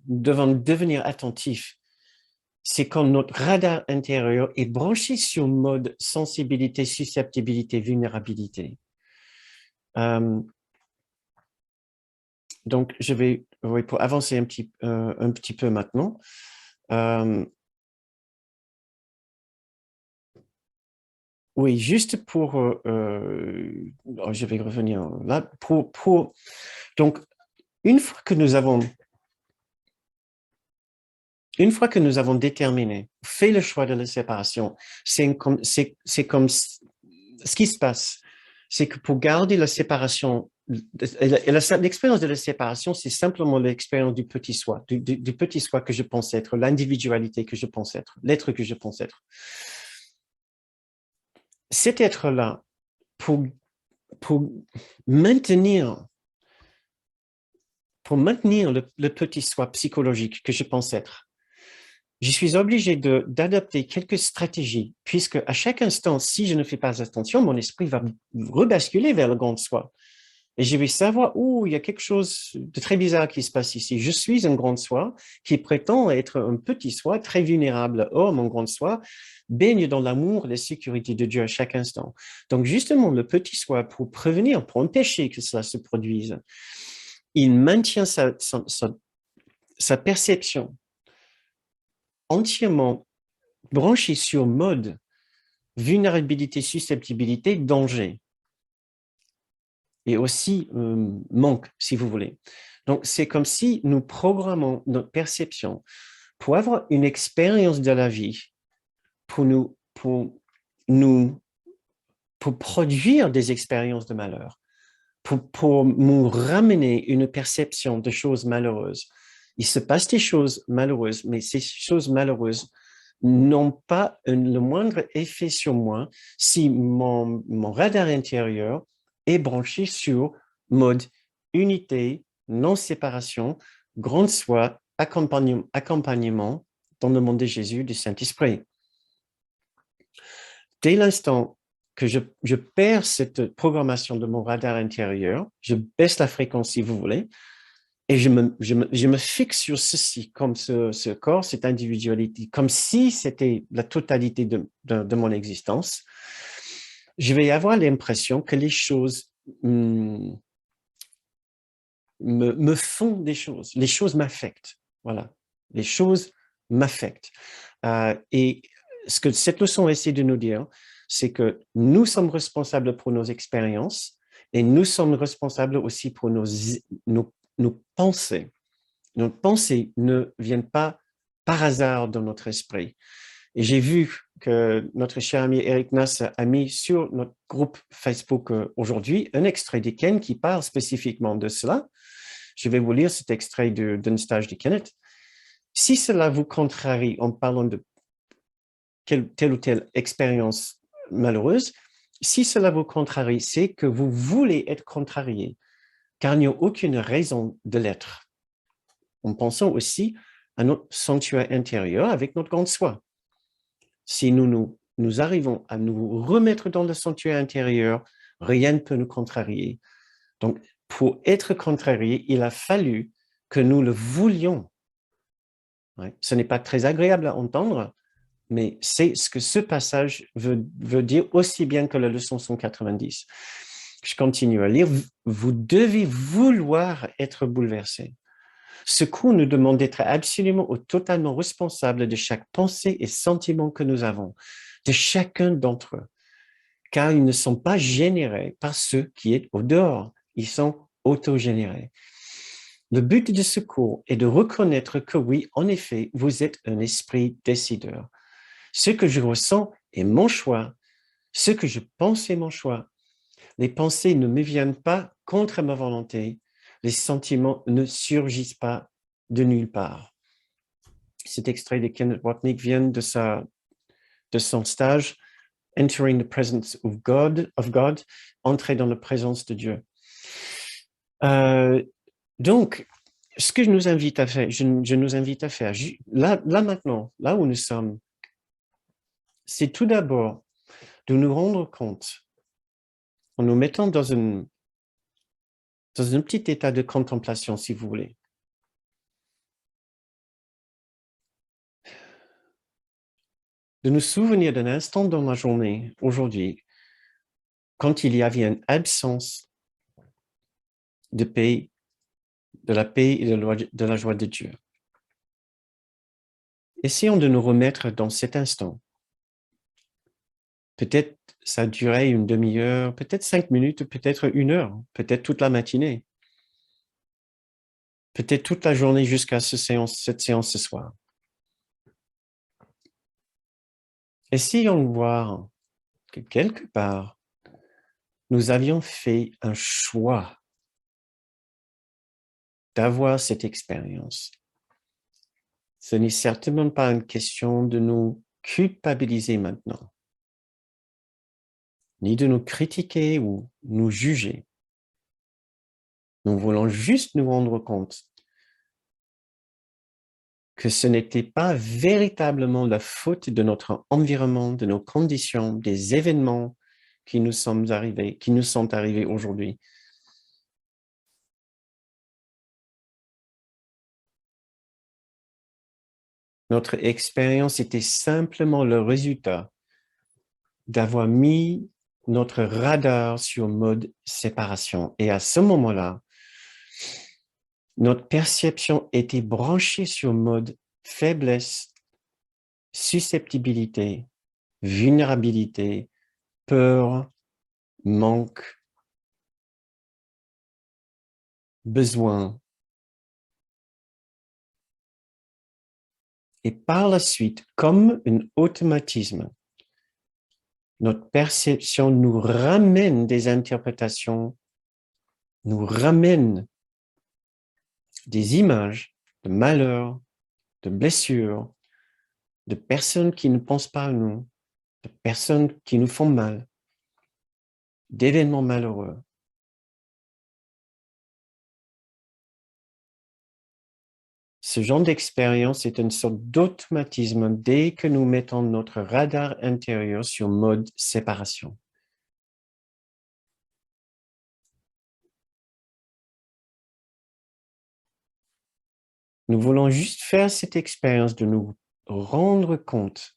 devenir attentifs, c'est quand notre radar intérieur est branché sur le mode sensibilité, susceptibilité, vulnérabilité. Donc, je vais, pour avancer un petit peu maintenant, oui, juste pour, je vais revenir là, donc, une fois que nous avons déterminé, fait le choix de la séparation, c'est comme ce qui se passe, c'est que pour garder la séparation, l'expérience de la séparation, c'est simplement l'expérience du petit soi, du petit soi que je pense être, l'individualité que je pense être, l'être que je pense être. Cet être-là, pour maintenir le petit soi psychologique que je pense être, je suis obligé d'adopter quelques stratégies, puisque à chaque instant, si je ne fais pas attention, mon esprit va rebasculer vers le grand soi. Et je vais savoir, il y a quelque chose de très bizarre qui se passe ici. Je suis un grand soi qui prétend être un petit soi très vulnérable. Or, mon grand soi baigne dans l'amour et la sécurité de Dieu à chaque instant. Donc, justement, le petit soi, pour prévenir, pour empêcher que cela se produise, il maintient sa perception entièrement branchée sur mode vulnérabilité, susceptibilité, danger. Et aussi manque, si vous voulez. Donc, c'est comme si nous programmons notre perception pour avoir une expérience de la vie, pour produire des expériences de malheur, pour nous ramener une perception de choses malheureuses. Il se passe des choses malheureuses, mais ces choses malheureuses n'ont pas le moindre effet sur moi si mon radar intérieur est branché sur mode unité, non-séparation, grande soi, accompagnement dans le monde de Jésus, du Saint-Esprit. Dès l'instant que je perds cette programmation de mon radar intérieur, je baisse la fréquence si vous voulez, et je me fixe sur ceci, comme ce corps, cette individualité, comme si c'était la totalité de mon existence. Je vais avoir l'impression que les choses me font des choses. Les choses m'affectent. Voilà. Les choses m'affectent. Et ce que cette leçon essaie de nous dire, c'est que nous sommes responsables pour nos expériences et nous sommes responsables aussi pour nos pensées. Nos pensées ne viennent pas par hasard dans notre esprit. Et j'ai vu que notre cher ami Eric Nass a mis sur notre groupe Facebook aujourd'hui un extrait d'Ken qui parle spécifiquement de cela. Je vais vous lire cet extrait d'un stage de Kenneth. Si cela vous contrarie en parlant de telle ou telle expérience malheureuse, si cela vous contrarie, c'est que vous voulez être contrarié, car il n'y a aucune raison de l'être. En pensant aussi à notre sanctuaire intérieur avec notre grande soi. Si nous arrivons à nous remettre dans le sanctuaire intérieur, rien ne peut nous contrarier. Donc, pour être contrarié, il a fallu que nous le voulions. Ouais. Ce n'est pas très agréable à entendre, mais c'est ce que ce passage veut dire aussi bien que la leçon 190. Je continue à lire. Vous devez vouloir être bouleversé. Ce cours nous demande d'être absolument ou totalement responsable de chaque pensée et sentiment que nous avons, de chacun d'entre eux, car ils ne sont pas générés par ceux qui sont au dehors, ils sont autogénérés. Le but de ce cours est de reconnaître que oui, en effet, vous êtes un esprit décideur. Ce que je ressens est mon choix. Ce que je pense est mon choix. Les pensées ne me viennent pas contre ma volonté. Les sentiments ne surgissent pas de nulle part. Cet extrait de Kenneth Wapnick vient de son stage Entering the Presence of God, entrer dans la présence de Dieu. Donc, ce que je nous invite à faire, là maintenant, là où nous sommes, c'est tout d'abord de nous rendre compte, en nous mettant dans un petit état de contemplation, si vous voulez. De nous souvenir d'un instant dans la journée, aujourd'hui, quand il y avait une absence de paix, de la paix et de la joie de Dieu. Essayons de nous remettre dans cet instant. Peut-être ça durait une demi-heure, peut-être 5 minutes, peut-être 1 heure, peut-être toute la matinée, peut-être toute la journée jusqu'à cette séance ce soir. Essayons de voir que quelque part, nous avions fait un choix d'avoir cette expérience. Ce n'est certainement pas une question de nous culpabiliser maintenant, ni de nous critiquer ou nous juger. Nous voulons juste nous rendre compte que ce n'était pas véritablement la faute de notre environnement, de nos conditions, des événements qui nous sont arrivés aujourd'hui. Notre expérience était simplement le résultat d'avoir mis notre radar sur mode séparation. Et à ce moment-là, notre perception était branchée sur mode faiblesse, susceptibilité, vulnérabilité, peur, manque, besoin. Et par la suite, comme un automatisme, notre perception nous ramène des interprétations, nous ramène des images de malheur, de blessures, de personnes qui ne pensent pas à nous, de personnes qui nous font mal, d'événements malheureux. Ce genre d'expérience est une sorte d'automatisme dès que nous mettons notre radar intérieur sur mode séparation. Nous voulons juste faire cette expérience de nous rendre compte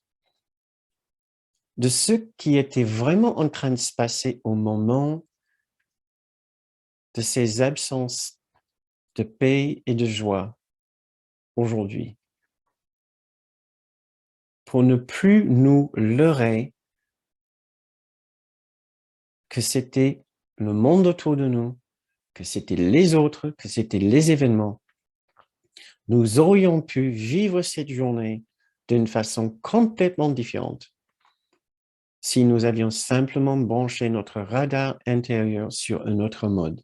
de ce qui était vraiment en train de se passer au moment de ces absences de paix et de joie aujourd'hui. pour ne plus nous leurrer que c'était le monde autour de nous, que c'était les autres, que c'était les événements. Nous aurions pu vivre cette journée d'une façon complètement différente si nous avions simplement branché notre radar intérieur sur un autre mode,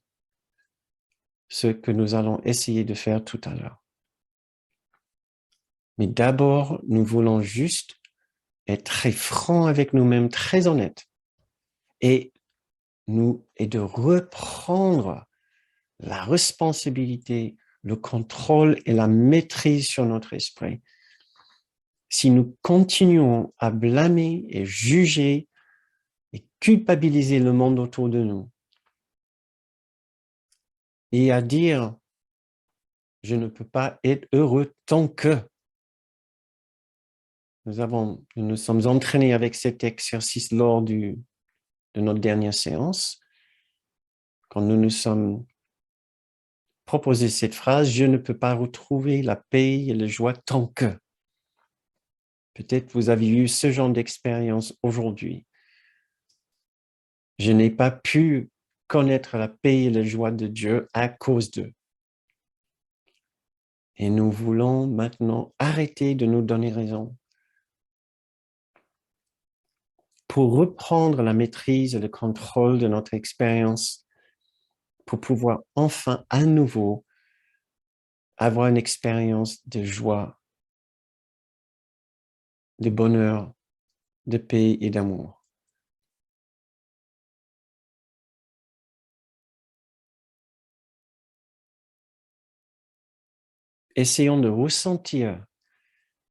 ce que nous allons essayer de faire tout à l'heure. Mais d'abord, nous voulons juste être très francs avec nous-mêmes, très honnêtes, et de reprendre la responsabilité, le contrôle et la maîtrise sur notre esprit. Si nous continuons à blâmer et juger et culpabiliser le monde autour de nous et à dire « je ne peux pas être heureux tant que », nous nous sommes entraînés avec cet exercice lors de notre dernière séance, quand nous nous sommes proposé cette phrase « je ne peux pas retrouver la paix et la joie tant que ». Peut-être vous avez eu ce genre d'expérience aujourd'hui. Je n'ai pas pu connaître la paix et la joie de Dieu à cause d'eux. Et nous voulons maintenant arrêter de nous donner raison pour reprendre la maîtrise et le contrôle de notre expérience, pour pouvoir enfin à nouveau avoir une expérience de joie, de bonheur, de paix et d'amour. Essayons de ressentir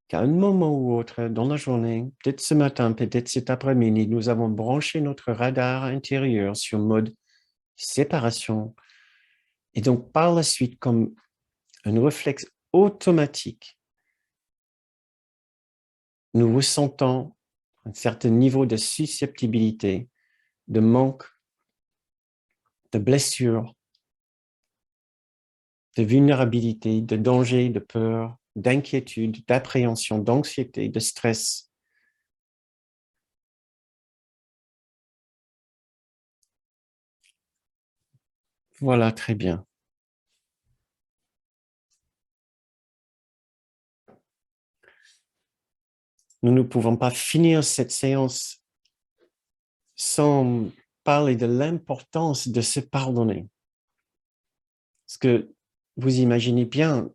qu'à un moment ou autre dans la journée, peut-être ce matin, peut-être cet après-midi, nous avons branché notre radar intérieur sur mode séparation. Et donc, par la suite, comme un réflexe automatique, nous ressentons un certain niveau de susceptibilité, de manque, de blessure, de vulnérabilité, de danger, de peur, d'inquiétude, d'appréhension, d'anxiété, de stress. Voilà, très bien. Nous ne pouvons pas finir cette séance sans parler de l'importance de se pardonner. Parce que vous imaginez bien,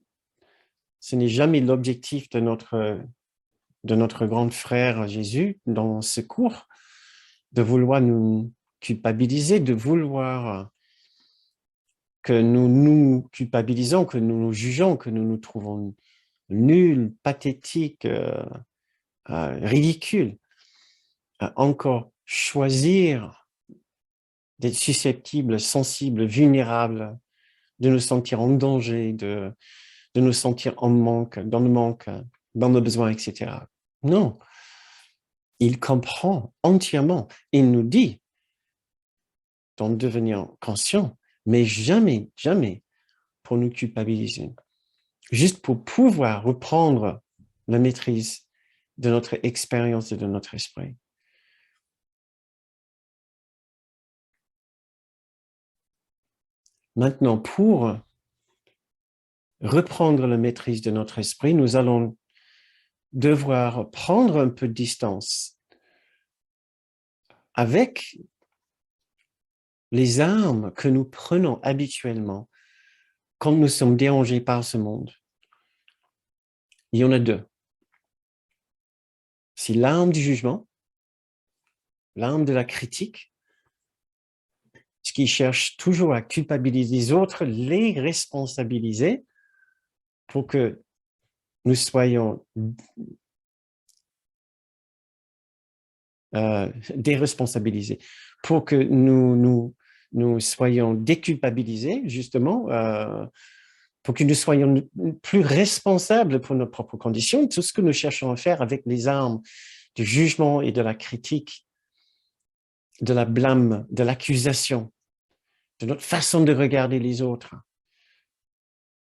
ce n'est jamais l'objectif de notre grand frère Jésus dans ce cours, de vouloir nous culpabiliser, de vouloir que nous nous culpabilisons, que nous nous jugeons, que nous nous trouvons nuls, pathétiques, ridicules. Encore choisir d'être susceptibles, sensibles, vulnérables, de nous sentir en danger, de nous sentir en manque, dans le besoin, etc. Non, il comprend entièrement. Il nous dit d'en devenir conscient, mais jamais, jamais pour nous culpabiliser. Juste pour pouvoir reprendre la maîtrise de notre expérience et de notre esprit. Maintenant, pour reprendre la maîtrise de notre esprit, nous allons devoir prendre un peu de distance avec les armes que nous prenons habituellement quand nous sommes dérangés par ce monde. Il y en a deux. C'est l'arme du jugement, l'arme de la critique, ce qui cherche toujours à culpabiliser les autres, les responsabiliser pour que nous soyons déresponsabilisés, pour que nous soyons déculpabilisés, justement, pour que nous soyons plus responsables pour nos propres conditions. Tout ce que nous cherchons à faire avec les armes du jugement et de la critique, de la blâme, de l'accusation, de notre façon de regarder les autres,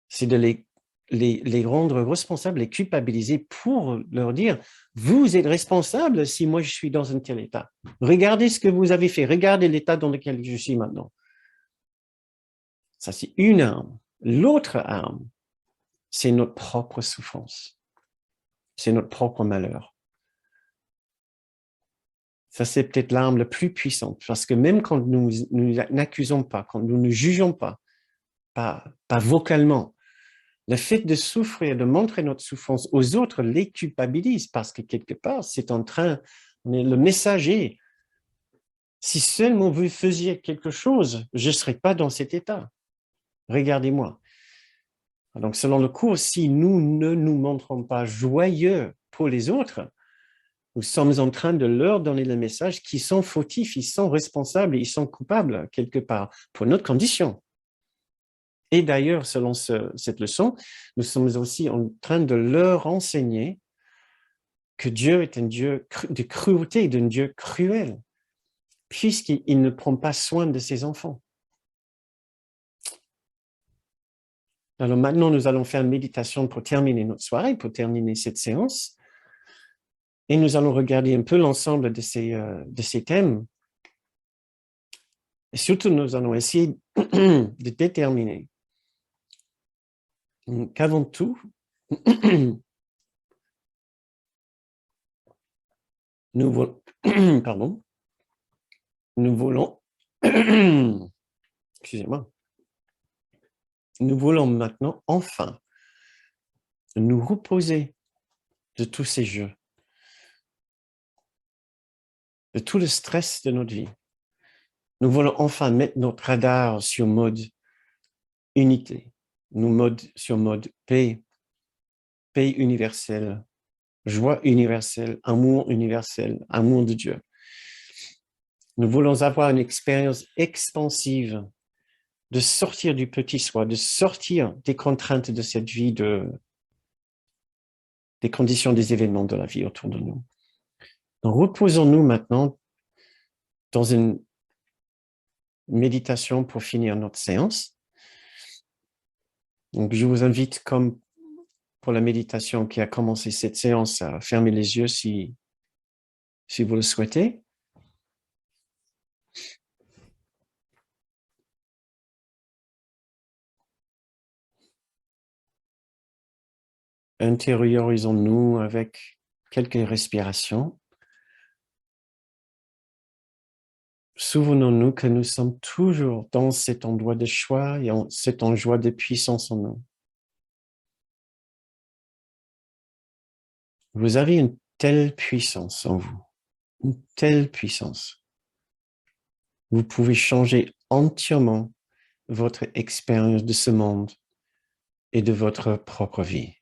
c'est de les les rendre responsables, les culpabiliser pour leur dire, vous êtes responsable si moi je suis dans un tel état. Regardez ce que vous avez fait, regardez l'état dans lequel je suis maintenant. Ça, c'est une arme. L'autre arme, c'est notre propre souffrance. C'est notre propre malheur. Ça, c'est peut-être l'arme la plus puissante, parce que même quand nous n'accusons pas, quand nous ne jugeons pas vocalement, le fait de souffrir, de montrer notre souffrance aux autres les culpabilise, parce que quelque part, c'est en train, le messager, si seulement vous faisiez quelque chose, je ne serais pas dans cet état. Regardez-moi. Donc, selon le cours, si nous ne nous montrons pas joyeux pour les autres, nous sommes en train de leur donner le message qu'ils sont fautifs, ils sont responsables, ils sont coupables quelque part pour notre condition. Et d'ailleurs, selon cette leçon, nous sommes aussi en train de leur enseigner que Dieu est un Dieu de cruauté, d'un Dieu cruel, puisqu'il ne prend pas soin de ses enfants. Alors maintenant, nous allons faire une méditation pour terminer notre soirée, pour terminer cette séance. Et nous allons regarder un peu l'ensemble de ces thèmes. Et surtout, nous allons essayer de déterminer qu'avant tout, nous voulons, pardon, nous voulons, excusez-moi, nous voulons maintenant enfin nous reposer de tous ces jeux, de tout le stress de notre vie. Nous voulons enfin mettre notre radar sur mode unité, sur mode paix, paix universelle, joie universelle, amour universel, amour de Dieu. Nous voulons avoir une expérience expansive de sortir du petit soi, de sortir des contraintes de cette vie, des conditions des événements de la vie autour de nous. Donc, reposons-nous maintenant dans une méditation pour finir notre séance. Donc, je vous invite, comme pour la méditation qui a commencé cette séance, à fermer les yeux si vous le souhaitez. Intériorisons-nous avec quelques respirations. Souvenons-nous que nous sommes toujours dans cet endroit de choix et cet endroit de puissance en nous. Vous avez une telle puissance en vous, une telle puissance. Vous pouvez changer entièrement votre expérience de ce monde et de votre propre vie.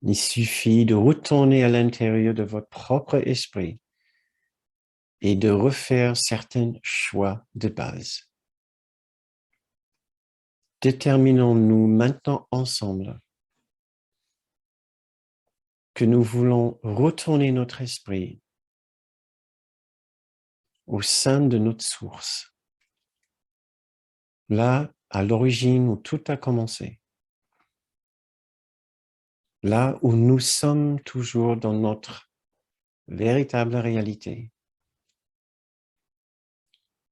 Il suffit de retourner à l'intérieur de votre propre esprit et de refaire certains choix de base. Déterminons-nous maintenant ensemble que nous voulons retourner notre esprit au sein de notre source, là, à l'origine où tout a commencé, là où nous sommes toujours dans notre véritable réalité.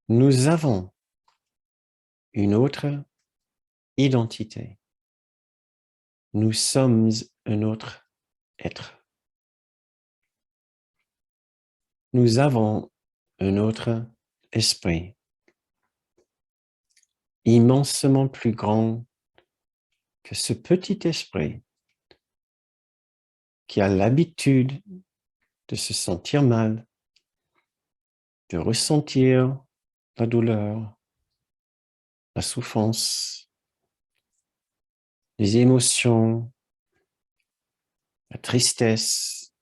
Nous avons une autre identité. Nous sommes un autre être. Nous avons un autre esprit, immensément plus grand que ce petit esprit qui a l'habitude de se sentir mal, de ressentir la douleur, la souffrance, les émotions, la tristesse,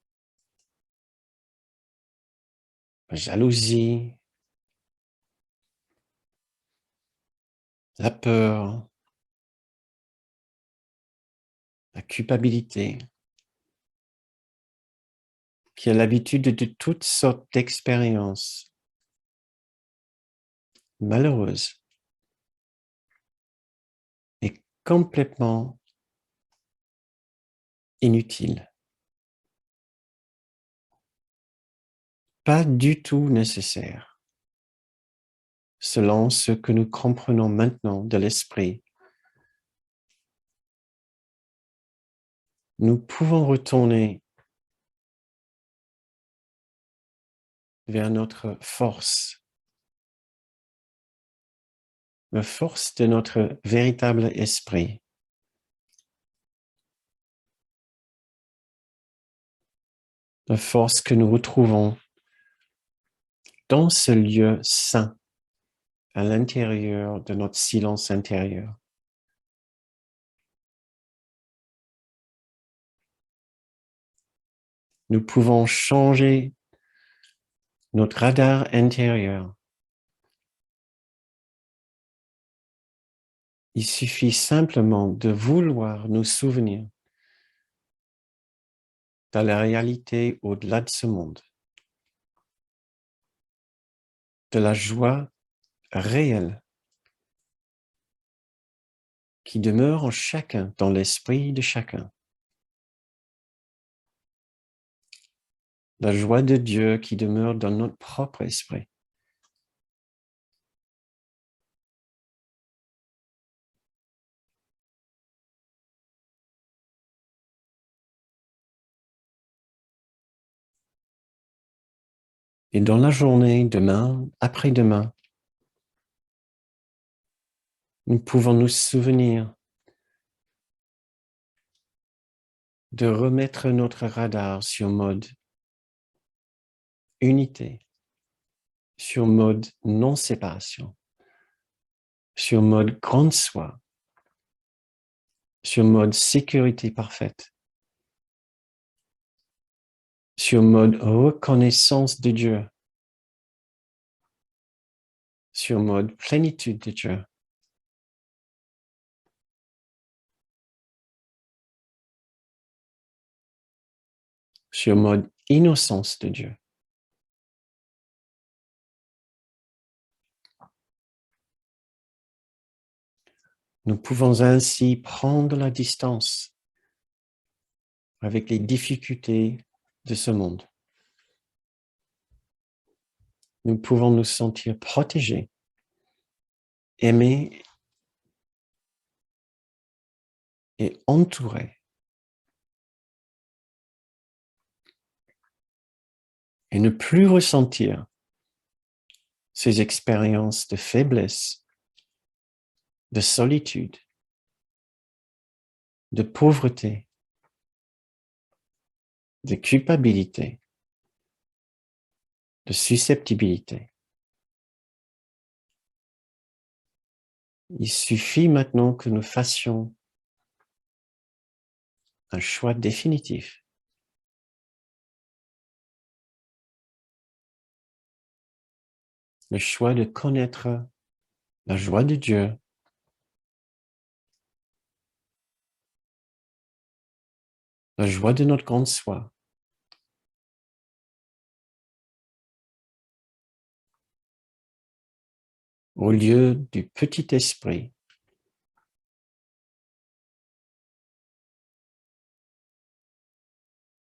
la jalousie, la peur, la culpabilité, qui a l'habitude de toutes sortes d'expériences malheureuses. Et complètement inutile, pas du tout nécessaire, selon ce que nous comprenons maintenant de l'esprit. Nous pouvons retourner vers notre force, la force de notre véritable esprit. La force que nous retrouvons dans ce lieu saint, à l'intérieur de notre silence intérieur. Nous pouvons changer notre radar intérieur. Il suffit simplement de vouloir nous souvenir de la réalité au-delà de ce monde, de la joie réelle qui demeure en chacun, dans l'esprit de chacun. La joie de Dieu qui demeure dans notre propre esprit. Et dans la journée, demain, après-demain, nous pouvons nous souvenir de remettre notre radar sur mode unité, sur mode non-séparation, sur mode grande soi, sur mode sécurité parfaite, sur mode reconnaissance de Dieu, sur mode plénitude de Dieu. Sur mode innocence de Dieu. Nous pouvons ainsi prendre la distance avec les difficultés de ce monde. Nous pouvons nous sentir protégés, aimés et entourés. Et ne plus ressentir ces expériences de faiblesse, de solitude, de pauvreté, de culpabilité, de susceptibilité. Il suffit maintenant que nous fassions un choix définitif. Le choix de connaître la joie de Dieu, la joie de notre grande soi, au lieu du petit esprit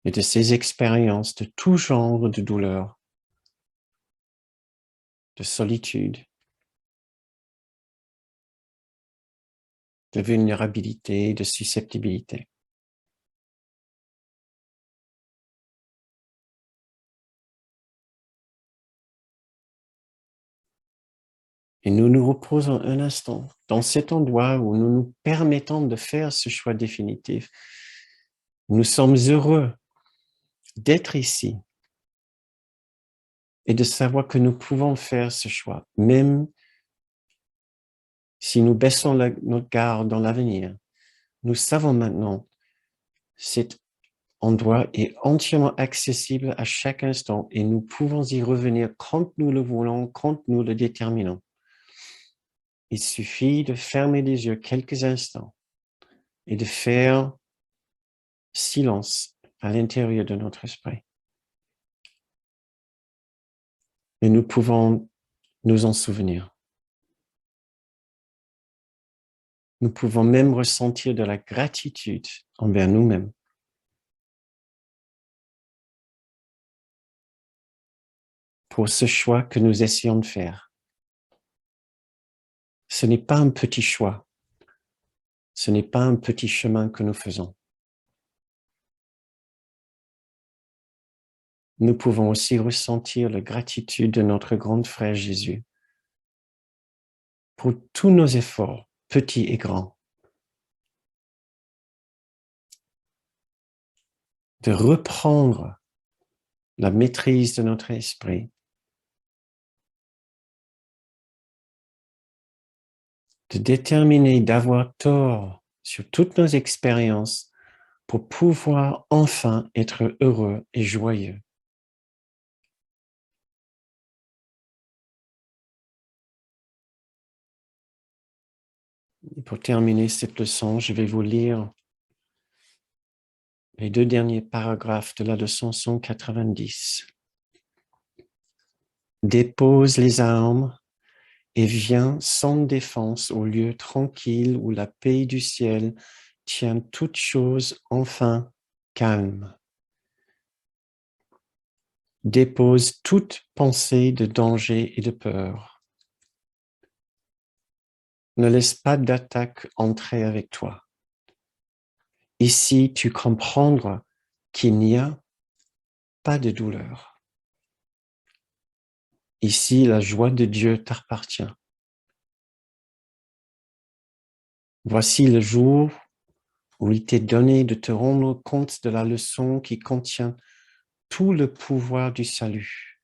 et de ces expériences de tout genre de douleur, de solitude, de vulnérabilité, de susceptibilité. Et nous nous reposons un instant dans cet endroit où nous nous permettons de faire ce choix définitif. Nous sommes heureux d'être ici et de savoir que nous pouvons faire ce choix, même si nous baissons notre garde dans l'avenir. Nous savons maintenant cet endroit est entièrement accessible à chaque instant et nous pouvons y revenir quand nous le voulons, quand nous le déterminons. Il suffit de fermer les yeux quelques instants et de faire silence à l'intérieur de notre esprit. Et nous pouvons nous en souvenir. Nous pouvons même ressentir de la gratitude envers nous-mêmes. Pour ce choix que nous essayons de faire. Ce n'est pas un petit choix. Ce n'est pas un petit chemin que nous faisons. Nous pouvons aussi ressentir la gratitude de notre grand frère Jésus pour tous nos efforts, petits et grands, de reprendre la maîtrise de notre esprit, de déterminer d'avoir tort sur toutes nos expériences pour pouvoir enfin être heureux et joyeux. Et pour terminer cette leçon, je vais vous lire les 2 derniers paragraphes de la leçon 190. Dépose les armes et viens sans défense au lieu tranquille où la paix du ciel tient toutes choses enfin calmes. Dépose toute pensée de danger et de peur. Ne laisse pas d'attaque entrer avec toi. Ici, tu comprendras qu'il n'y a pas de douleur. Ici, la joie de Dieu t'appartient. Voici le jour où il t'est donné de te rendre compte de la leçon qui contient tout le pouvoir du salut.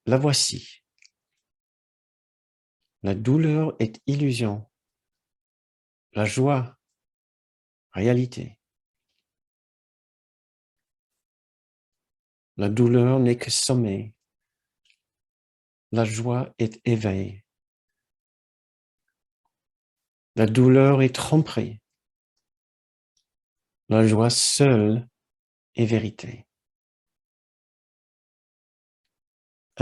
La voici. La douleur est illusion. La joie, réalité. La douleur n'est que sommeil. La joie est éveil. La douleur est tromperie. La joie seule est vérité.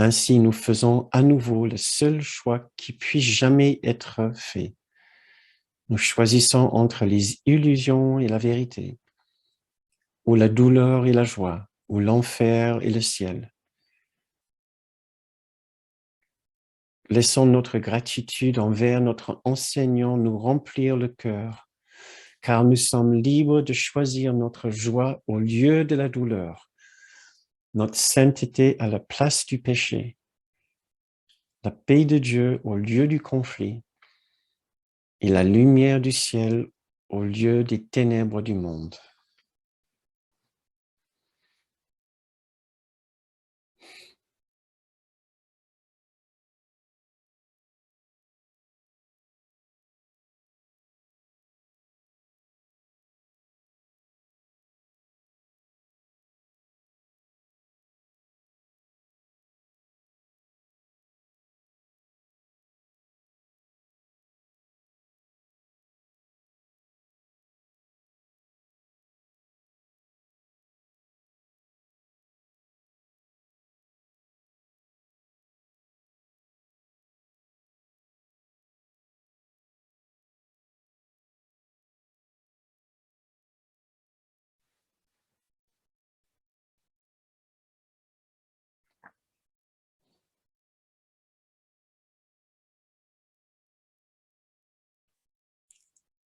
Ainsi, nous faisons à nouveau le seul choix qui puisse jamais être fait. Nous choisissons entre les illusions et la vérité, ou la douleur et la joie, ou l'enfer et le ciel. Laissons notre gratitude envers notre enseignant nous remplir le cœur, car nous sommes libres de choisir notre joie au lieu de la douleur, notre sainteté à la place du péché, la paix de Dieu au lieu du conflit et la lumière du ciel au lieu des ténèbres du monde.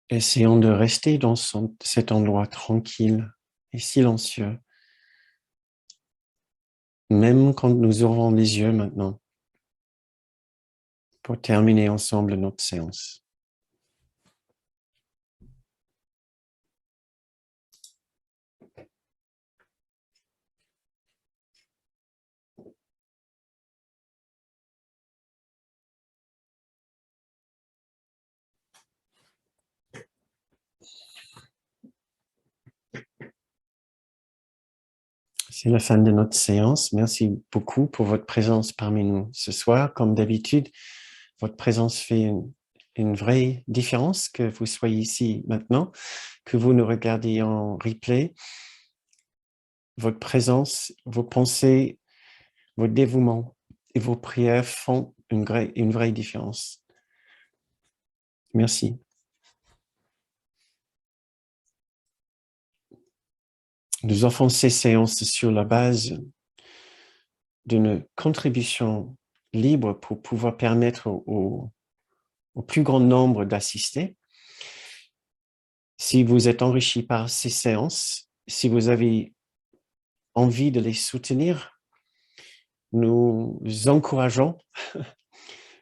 Essayons de rester dans cet endroit tranquille et silencieux, même quand nous ouvrons les yeux maintenant, pour terminer ensemble notre séance. C'est la fin de notre séance. Merci beaucoup pour votre présence parmi nous ce soir. Comme d'habitude, votre présence fait une vraie différence, que vous soyez ici maintenant, que vous nous regardiez en replay. Votre présence, vos pensées, votre dévouement et vos prières font une vraie différence. Merci. Nous offrons ces séances sur la base d'une contribution libre pour pouvoir permettre au plus grand nombre d'assister. Si vous êtes enrichi par ces séances, si vous avez envie de les soutenir, nous encourageons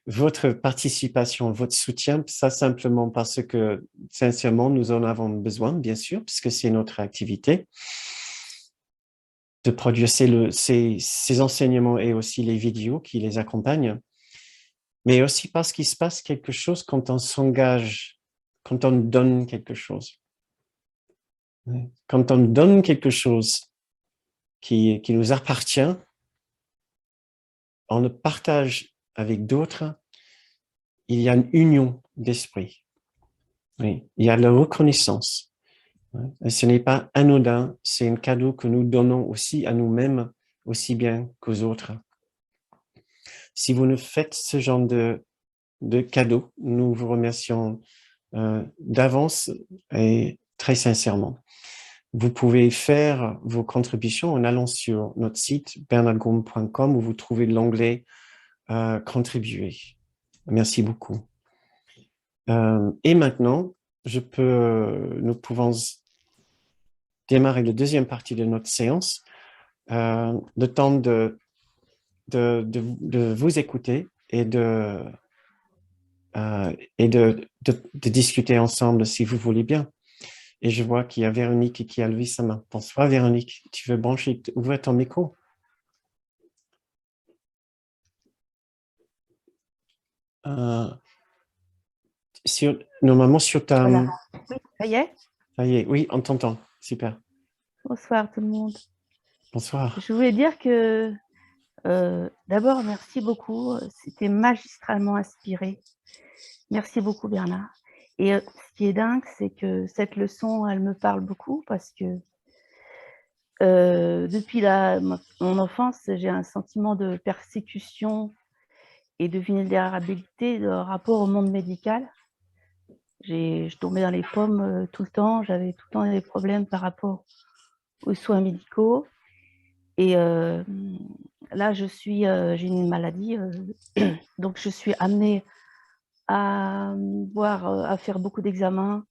votre participation, votre soutien, ça simplement parce que, sincèrement, nous en avons besoin, bien sûr, puisque c'est notre activité, de produire ces enseignements et aussi les vidéos qui les accompagnent, mais aussi parce qu'il se passe quelque chose quand on s'engage, quand on donne quelque chose. Quand on donne quelque chose qui nous appartient, on le partage avec d'autres, il y a une union d'esprit. Oui, il y a la reconnaissance. Et ce n'est pas anodin, c'est un cadeau que nous donnons aussi à nous-mêmes, aussi bien qu'aux autres. Si vous nous faites ce genre de cadeau, nous vous remercions d'avance et très sincèrement. Vous pouvez faire vos contributions en allant sur notre site bernardgaume.com où vous trouvez l'onglet Contribuer. Merci beaucoup. Et maintenant, nous pouvons démarrer la deuxième partie de notre séance. Le temps de vous écouter et de discuter ensemble si vous voulez bien. Et je vois qu'il y a Véronique qui a levé sa main. Bonsoir Véronique, tu veux ouvrir ton micro? Normalement sur ta... Voilà. Oui, ça y est? Ça y est, oui, on t'entend. Super. Bonsoir tout le monde. Bonsoir. Je voulais dire que d'abord, merci beaucoup. C'était magistralement inspiré. Merci beaucoup Bernard. Et ce qui est dingue, c'est que cette leçon, elle me parle beaucoup parce que depuis mon enfance, j'ai un sentiment de persécution et de vulnérabilité de rapport au monde médical. Je tombais dans les pommes tout le temps, j'avais tout le temps des problèmes par rapport aux soins médicaux. Et là, j'ai une maladie, donc je suis amenée à faire beaucoup d'examens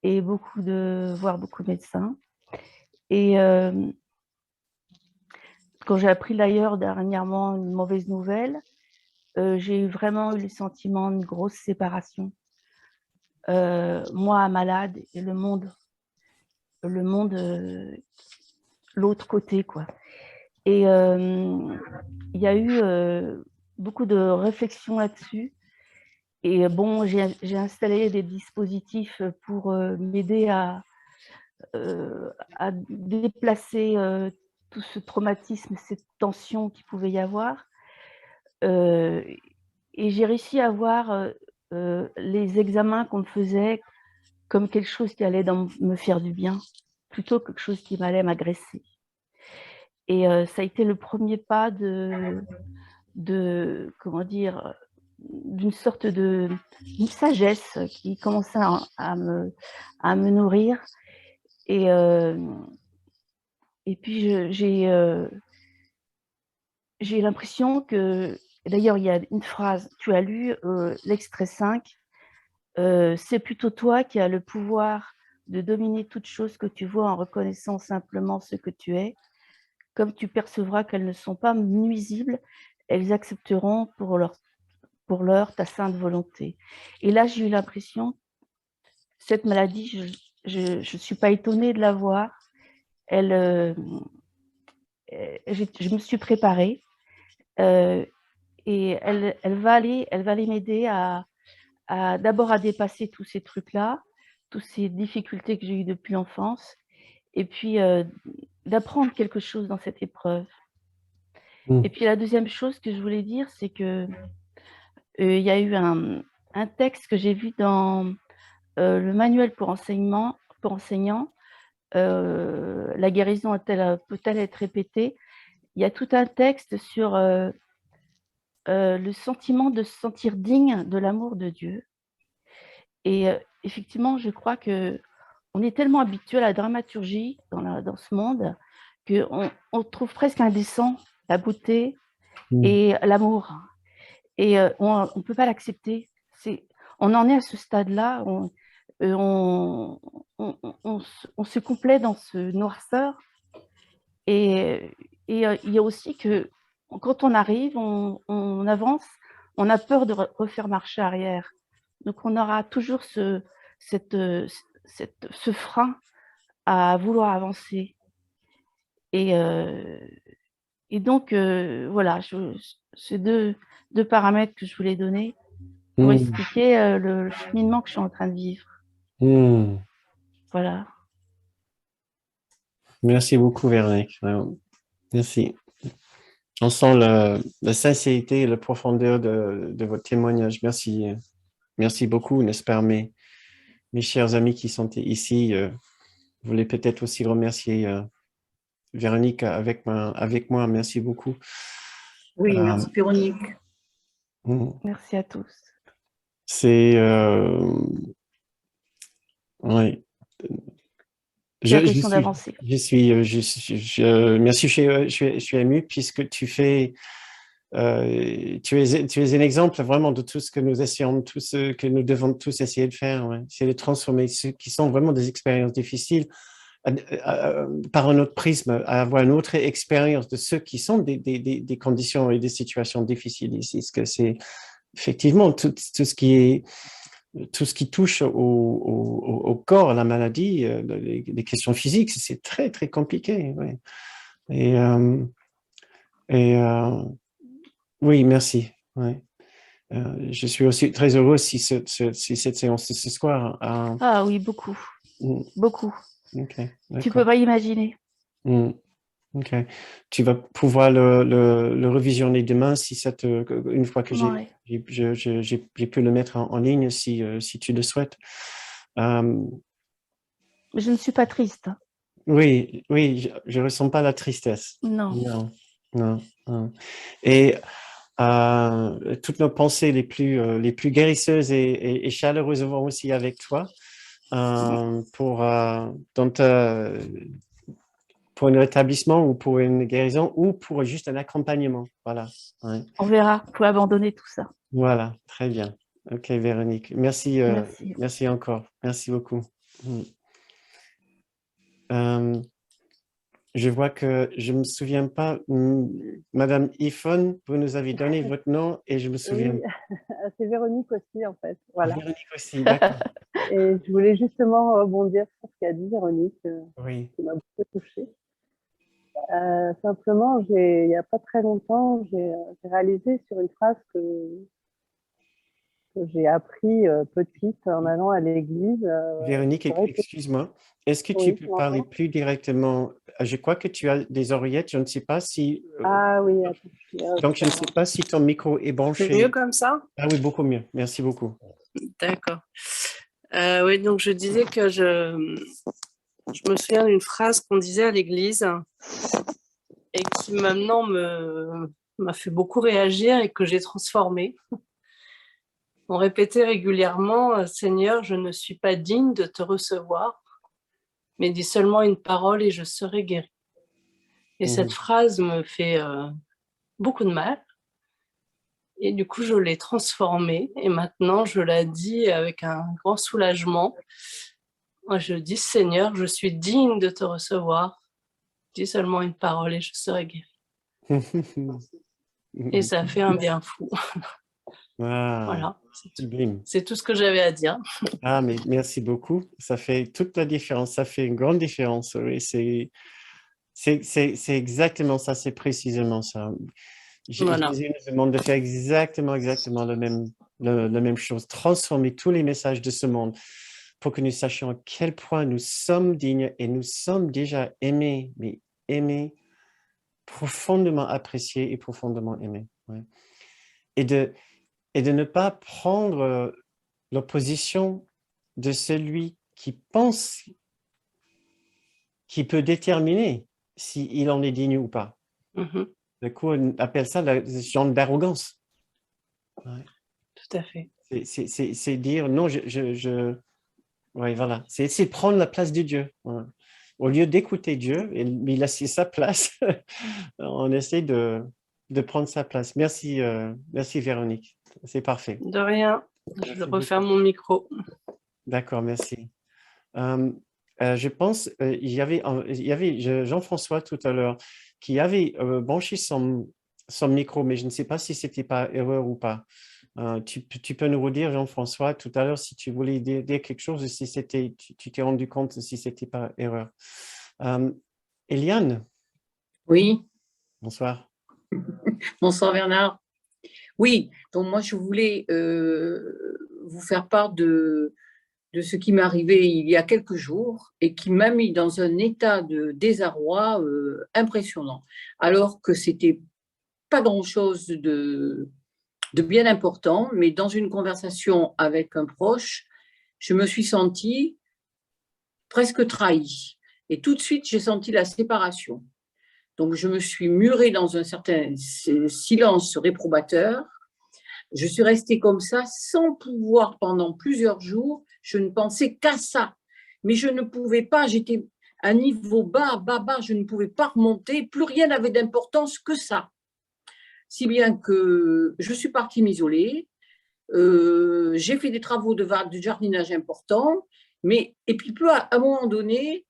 et voir beaucoup de médecins. Et quand j'ai appris d'ailleurs dernièrement une mauvaise nouvelle, j'ai vraiment eu le sentiment d'une grosse séparation. Moi, malade, et le monde l'autre côté, quoi. Et il y a eu beaucoup de réflexions là-dessus. Et bon, j'ai installé des dispositifs pour m'aider à déplacer tout ce traumatisme, cette tension qu'il pouvait y avoir. Et j'ai réussi à voir les examens qu'on me faisait comme quelque chose qui allait me faire du bien, plutôt que quelque chose qui m'allait m'agresser. Et ça a été le premier pas comment dire, d'une sorte d'une sagesse qui commençait à me nourrir. Et puis j'ai l'impression que, d'ailleurs il y a une phrase, tu as lu l'extrait 5, c'est plutôt toi qui as le pouvoir de dominer toute chose que tu vois en reconnaissant simplement ce que tu es. Comme tu percevras qu'elles ne sont pas nuisibles, elles accepteront pour leur ta sainte volonté. Et là, j'ai eu l'impression, cette maladie, je ne suis pas étonnée de la voir. Je me suis préparée et elle va aller m'aider d'abord à dépasser tous ces trucs-là, toutes ces difficultés que j'ai eues depuis l'enfance, et puis d'apprendre quelque chose dans cette épreuve. Et puis la deuxième chose que je voulais dire, c'est que il y a eu un texte que j'ai vu dans le manuel pour enseignants, la guérison peut-elle être répétée? Il y a tout un texte sur le sentiment de se sentir digne de l'amour de Dieu. Et effectivement, je crois que on est tellement habitué à la dramaturgie dans ce monde qu'on trouve presque indécent la beauté Mm. et l'amour. Et on ne peut pas l'accepter. On en est à ce stade-là. On, on se complaît dans ce noirceur. Et, il y a aussi que quand on arrive, on avance, on a peur de refaire marche arrière. Donc on aura toujours cette, ce frein à vouloir avancer. Et, donc, voilà, ces deux paramètres que je voulais donner pour Mm. expliquer le cheminement que je suis en train de vivre. Mm. Voilà. Merci beaucoup, Véronique. Vraiment. Merci. On sent la sincérité et la profondeur de votre témoignage. Merci. Merci beaucoup, n'est-ce pas, mes chers amis qui sont ici. Vous voulez peut-être aussi remercier Véronique avec moi. Merci beaucoup. Oui, Euh, merci Véronique. Merci à tous. c'est... ouais. J'ai l'impression d'avancer. Merci, je suis ému puisque tu es un exemple vraiment de tout ce que nous essayons, tout ce que nous devons tous essayer de faire. Ouais. C'est de transformer ceux qui sont vraiment des expériences difficiles par un autre prisme, à avoir une autre expérience de ceux qui sont des conditions et des situations difficiles ici. Parce que c'est effectivement tout ce qui touche au corps, à la maladie, les questions physiques, c'est très, très compliqué. Ouais. Et, et oui, merci. Ouais. Je suis aussi très heureux si cette séance de ce soir. Ah oui, beaucoup. Beaucoup. Okay, tu peux pas imaginer. Ok. Tu vas pouvoir le revisionner demain si une fois que j'ai pu le mettre en ligne, si tu le souhaites. Je ne suis pas triste. Oui, je ressens pas la tristesse. Non. Non. Et toutes nos pensées les plus guérisseuses et chaleureuses vont aussi avec toi pour un rétablissement ou pour une guérison ou pour juste un accompagnement. Voilà. Ouais. On verra. Faut abandonner tout ça. Voilà, très bien. Ok, Véronique. Merci. Merci encore. Merci beaucoup. Je vois que je ne me souviens pas. Madame Yvonne, vous nous avez donné votre nom et je me souviens. Oui, c'est Véronique aussi, en fait. Voilà. Véronique aussi, d'accord. Et je voulais justement rebondir sur ce qu'a dit Véronique, qui m'a beaucoup touchée. Simplement, il n'y a pas très longtemps, j'ai réalisé sur une phrase que j'ai appris petite en allant à l'église. Véronique, excuse-moi. Est-ce que tu peux parler plus directement? Je crois que tu as des oreillettes. Je ne sais pas si. Ah oui. Donc, je ne sais pas si ton micro est branché. C'est mieux comme ça? Ah oui, beaucoup mieux. Merci beaucoup. D'accord. Oui, donc je disais que je me souviens d'une phrase qu'on disait à l'église et qui maintenant m'a fait beaucoup réagir et que j'ai transformée. On répétait régulièrement, Seigneur, je ne suis pas digne de te recevoir, mais dis seulement une parole et je serai guéri. Et cette phrase me fait beaucoup de mal. Et du coup, je l'ai transformée et maintenant, je la dis avec un grand soulagement. Moi, je dis, Seigneur, je suis digne de te recevoir. Dis seulement une parole et je serai guéri. Et ça fait un bien fou. Voilà, c'est tout ce que j'avais à dire. Ah, mais merci beaucoup. Ça fait toute la différence. Ça fait une grande différence. Oui, c'est exactement ça. C'est précisément ça. Voilà. Jésus nous demande de faire exactement la même chose. Transformer tous les messages de ce monde pour que nous sachions à quel point nous sommes dignes et nous sommes déjà aimés, mais aimés, profondément appréciés et profondément aimés. Ouais. Et de ne pas prendre l'opposition de celui qui pense qui peut déterminer s'il en est digne ou pas. Du coup, on appelle ça la genre d'arrogance. Ouais. Tout à fait. C'est dire non, oui, voilà. C'est prendre la place de Dieu. Voilà. Au lieu d'écouter Dieu, il a sa place, on essaie de prendre sa place. Merci, merci Véronique. C'est parfait. De rien. Merci Je referme mon micro. D'accord, merci. Je pense il y avait Jean-François tout à l'heure qui avait branché son micro, mais je ne sais pas si c'était par erreur ou pas. Tu peux nous redire, Jean-François, tout à l'heure, si tu voulais dire quelque chose, si tu t'es rendu compte si c'était par erreur. Eliane? Oui. Bonsoir. Bonsoir Bernard. Oui, donc moi je voulais vous faire part de ce qui m'est arrivé il y a quelques jours et qui m'a mis dans un état de désarroi impressionnant, alors que c'était pas grand-chose de bien important, mais dans une conversation avec un proche, je me suis sentie presque trahie. Et tout de suite, j'ai senti la séparation. Donc, je me suis murée dans un certain silence réprobateur. Je suis restée comme ça, sans pouvoir, pendant plusieurs jours, je ne pensais qu'à ça. Mais je ne pouvais pas, j'étais à un niveau bas, je ne pouvais pas remonter, plus rien n'avait d'importance que ça. Si bien que je suis partie m'isoler, j'ai fait des travaux de jardinage importants, et puis à un moment donné,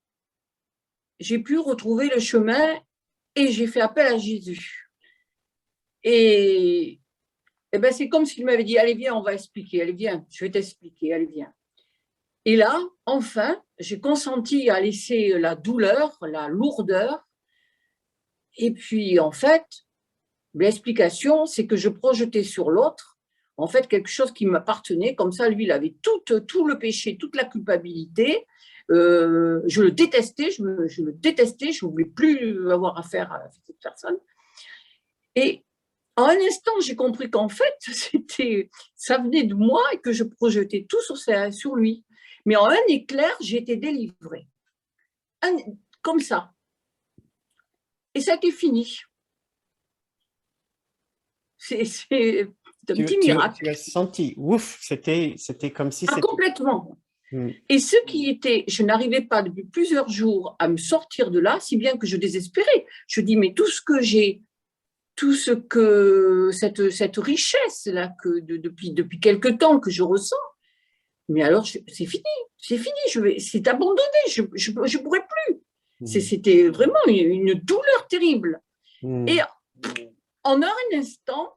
j'ai pu retrouver le chemin et j'ai fait appel à Jésus. Et ben c'est comme s'il m'avait dit, allez viens, on va expliquer, allez viens, je vais t'expliquer, allez viens. Et là, enfin, j'ai consenti à laisser la douleur, la lourdeur, et puis en fait, l'explication, c'est que je projetais sur l'autre, en fait, quelque chose qui m'appartenait, comme ça, lui, il avait tout le péché, toute la culpabilité, je le détestais, je le détestais, je ne voulais plus avoir affaire à cette personne. Et en un instant, j'ai compris qu'en fait, ça venait de moi et que je projetais tout sur lui. Mais en un éclair, j'ai été délivrée. Comme ça. Et ça a été fini. C'est un petit miracle. Tu as senti, ouf, c'était comme si c'était… Complètement. Et ce qui était, je n'arrivais pas depuis plusieurs jours à me sortir de là, si bien que je désespérais. Je dis, mais tout ce que j'ai, cette richesse-là que depuis quelque temps que je ressens, mais alors c'est fini, c'est abandonné, je pourrais plus. C'était vraiment une douleur terrible. Et en un instant,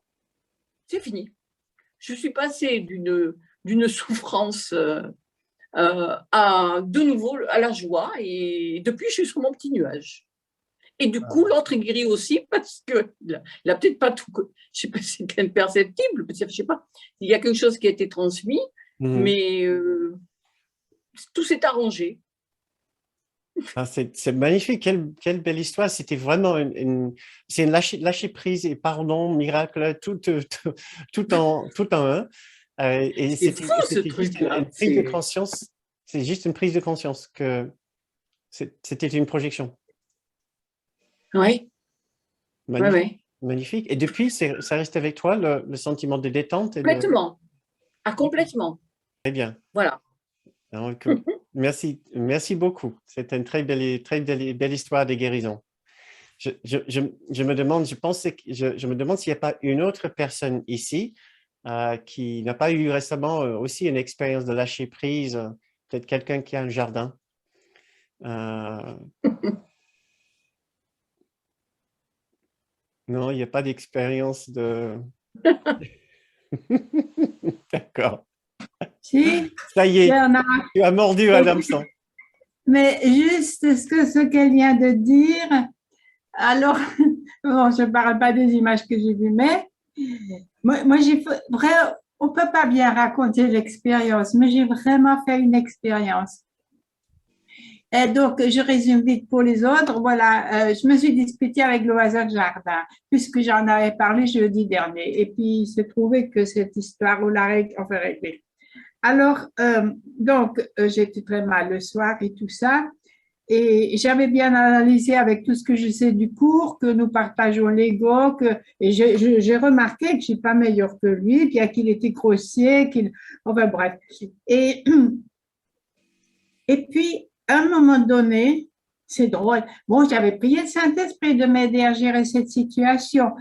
c'est fini. Je suis passée d'une souffrance de nouveau à la joie, et depuis, je suis sur mon petit nuage. Et du coup, l'autre est guéri aussi parce qu'il n'a peut-être pas tout, je sais pas si c'est imperceptible, je sais pas, il y a quelque chose qui a été transmis, mais tout s'est arrangé. C'est magnifique, quelle belle histoire. C'était vraiment c'est une lâcher prise et pardon, miracle, tout en un. Et c'était juste une prise de conscience. C'est juste une prise de conscience que c'était une projection. Oui. Magnifique. Magnifique. Et depuis, ça reste avec toi, le sentiment de détente? Complètement. Complètement. Très bien. Voilà. Donc, merci beaucoup. C'est une très belle histoire de guérison. Je me demande, je me demande s'il n'y a pas une autre personne ici qui n'a pas eu récemment aussi une expérience de lâcher prise, peut-être quelqu'un qui a un jardin. Non, il n'y a pas d'expérience de… D'accord. Si, ça y est, Bernard. Tu as mordu à l'hameçon. Mais juste ce qu'elle vient de dire, alors, bon, je ne parle pas des images que j'ai vues, mais moi on ne peut pas bien raconter l'expérience, mais j'ai vraiment fait une expérience. Et donc, je résume vite pour les autres. Voilà, je me suis disputée avec l'oiseau de jardin, puisque j'en avais parlé jeudi dernier. Et puis, il se trouvait que cette histoire, on l'a réglée. Alors, donc, j'étais très mal le soir et tout ça. et j'avais bien analysé avec tout ce que je sais du cours, que nous partageons l'ego, et j'ai remarqué que je suis pas meilleure que lui, qu'il était grossier, enfin bref. Et puis, à un moment donné, c'est drôle. Bon, j'avais prié le Saint-Esprit de m'aider à gérer cette situation.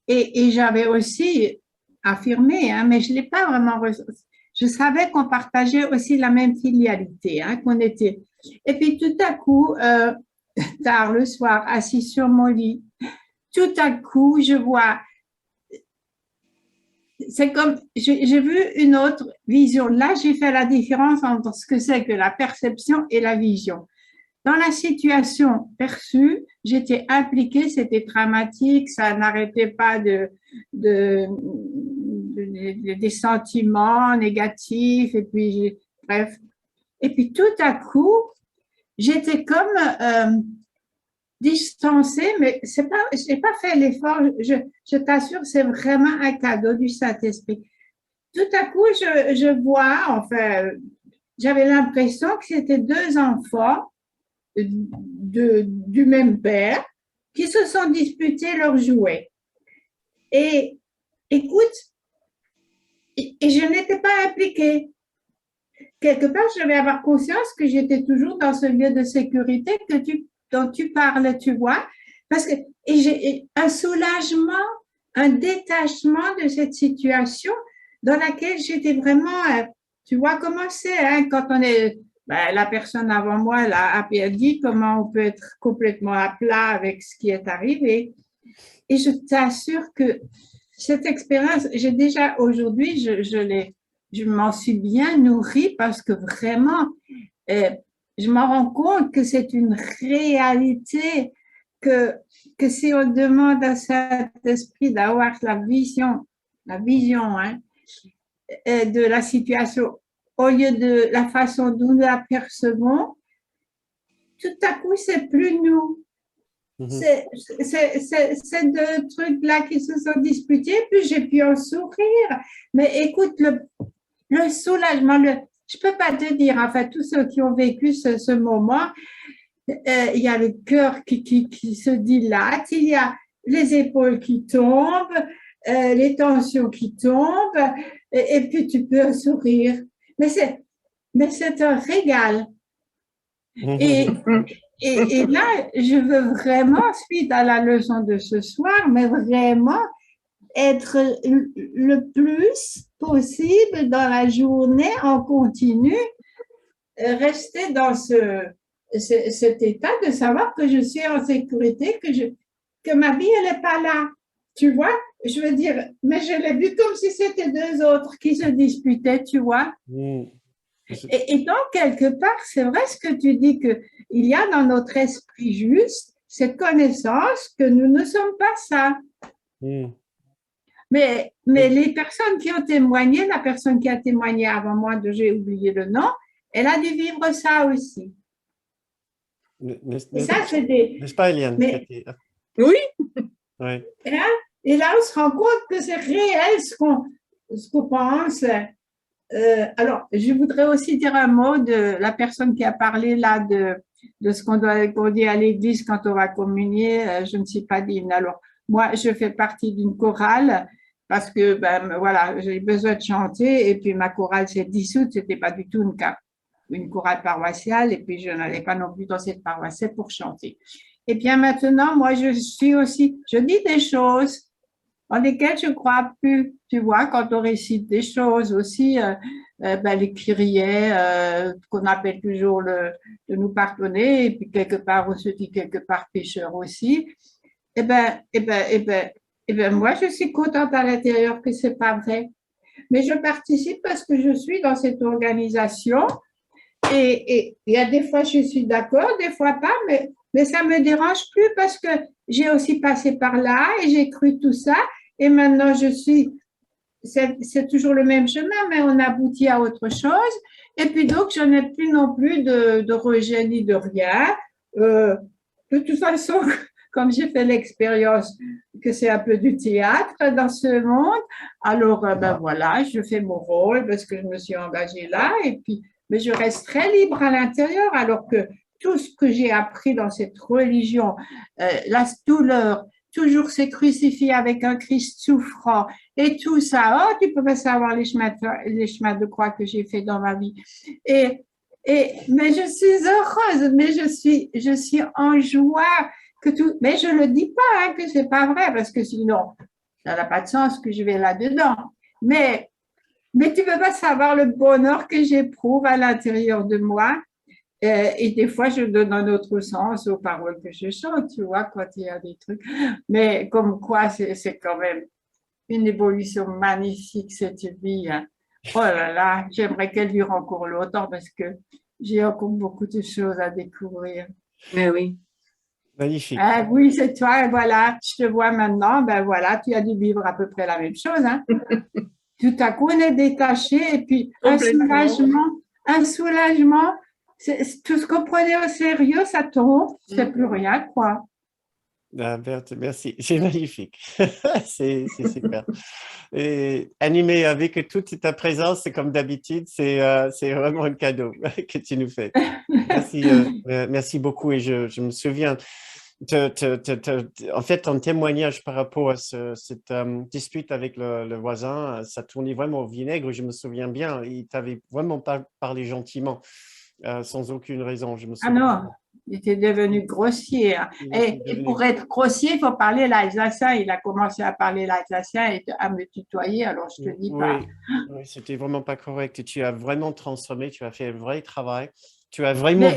Et j'avais aussi affirmé, hein, mais je ne l'ai pas vraiment ressenti. Je savais qu'on partageait aussi la même filialité, hein, qu'on était. Et puis tout à coup, tard le soir, assis sur mon lit, tout à coup, je vois, c'est comme, j'ai vu une autre vision. Là, j'ai fait la différence entre ce que c'est que la perception et la vision. Dans la situation perçue, j'étais impliquée, c'était dramatique, ça n'arrêtait pas des sentiments négatifs, et puis, bref. Et puis tout à coup, j'étais comme distancée, mais je n'ai pas fait l'effort, je t'assure, c'est vraiment un cadeau du Saint-Esprit. Tout à coup, je vois, enfin, j'avais l'impression que c'était deux enfants du même père qui se sont disputés leurs jouets. Et écoute, et je n'étais pas impliquée. Quelque part, je devais avoir conscience que j'étais toujours dans ce lieu de sécurité dont tu parles, tu vois, parce que j'ai un soulagement, un détachement de cette situation dans laquelle j'étais vraiment, tu vois comment c'est, hein, quand on est, la personne avant moi a dit comment on peut être complètement à plat avec ce qui est arrivé. Et je t'assure que cette expérience, j'ai déjà aujourd'hui, je m'en suis bien nourrie parce que vraiment, je me rends compte que c'est une réalité, que si on demande à cet esprit d'avoir la vision, hein, de la situation au lieu de la façon dont nous la percevons, tout à coup, c'est plus nous. C'est deux trucs-là qui se sont disputés, puis j'ai pu en sourire. Mais écoute, le soulagement, je ne peux pas te dire, enfin, tous ceux qui ont vécu ce moment, il y a le cœur qui se dilate, il y a les épaules qui tombent, les tensions qui tombent, et puis tu peux sourire. Mais c'est un régal. Et là, je veux vraiment, suite à la leçon de ce soir, mais vraiment être le plus possible dans la journée en continu, rester dans cet état de savoir que je suis en sécurité, que ma vie, elle n'est pas là. Tu vois, je veux dire, mais je l'ai vu comme si c'était deux autres qui se disputaient, tu vois. Et donc, quelque part, c'est vrai ce que tu dis, qu'il y a dans notre esprit juste cette connaissance que nous ne sommes pas ça. Mais les personnes qui ont témoigné, la personne qui a témoigné avant moi, j'ai oublié le nom, elle a dû vivre ça aussi. N'est-ce pas, Eliane? Oui. Ouais. Et là, on se rend compte que c'est réel ce qu'on pense. Alors, je voudrais aussi dire un mot de la personne qui a parlé là de ce qu'on dit à l'église quand on va communier. Je ne suis pas digne. Alors, moi, je fais partie d'une chorale parce que, voilà, j'ai besoin de chanter et puis ma chorale s'est dissoute. C'était pas du tout une chorale paroissiale et puis je n'allais pas non plus dans cette paroisse pour chanter. Et bien maintenant, moi, je dis des choses en lesquelles je ne crois plus. Tu vois, quand on récite des choses aussi, les kyriés, qu'on appelle toujours de nous pardonner, et puis quelque part, on se dit quelque part pécheur aussi. Moi, je suis contente à l'intérieur que ce n'est pas vrai. Mais je participe parce que je suis dans cette organisation. Et il y a des fois, je suis d'accord, des fois pas, mais ça ne me dérange plus parce que j'ai aussi passé par là et j'ai cru tout ça. Et maintenant, c'est toujours le même chemin, mais on aboutit à autre chose. Et puis donc, je n'ai plus non plus de rejet ni de rien. De toute façon, comme j'ai fait l'expérience que c'est un peu du théâtre dans ce monde, alors voilà, je fais mon rôle parce que je me suis engagée là. Et puis, mais je reste très libre à l'intérieur, alors que tout ce que j'ai appris dans cette religion, la douleur, toujours se crucifier avec un Christ souffrant et tout ça. Oh, tu peux pas savoir les chemins de croix que j'ai fait dans ma vie. Mais je suis heureuse, mais je suis en joie que tout. Mais je le dis pas hein, que c'est pas vrai parce que sinon ça n'a pas de sens que je vais là-dedans. Mais tu peux pas savoir le bonheur que j'éprouve à l'intérieur de moi. Et des fois, je donne un autre sens aux paroles que je chante, tu vois, quand il y a des trucs. Mais comme quoi, c'est quand même une évolution magnifique, cette vie. Hein. Oh là là, j'aimerais qu'elle dure encore longtemps parce que j'ai encore beaucoup de choses à découvrir. Mais oui. Magnifique. Ah, oui, c'est toi, voilà, je te vois maintenant, ben voilà, tu as dû vivre à peu près la même chose. Hein. Tout à coup, on est détaché et puis un soulagement. Tout ce qu'on prenait au sérieux, ça tombe, c'est plus rien, quoi. Ah, Berthe, merci, c'est magnifique, c'est super. Et animé avec toute ta présence, comme d'habitude, c'est vraiment un cadeau que tu nous fais. Merci, merci beaucoup. Et je me souviens, en fait, ton témoignage par rapport à cette dispute avec le voisin, ça tournait vraiment au vinaigre. Je me souviens bien, il t'avait vraiment parlé gentiment. Sans aucune raison, je me souviens. Ah non, il était devenu grossier. Et pour être grossier, il faut parler l'alsacien. Il a commencé à parler l'alsacien et à me tutoyer, alors je te dis pas. Oui, c'était vraiment pas correct. Tu as vraiment transformé, tu as fait un vrai travail. Tu as vraiment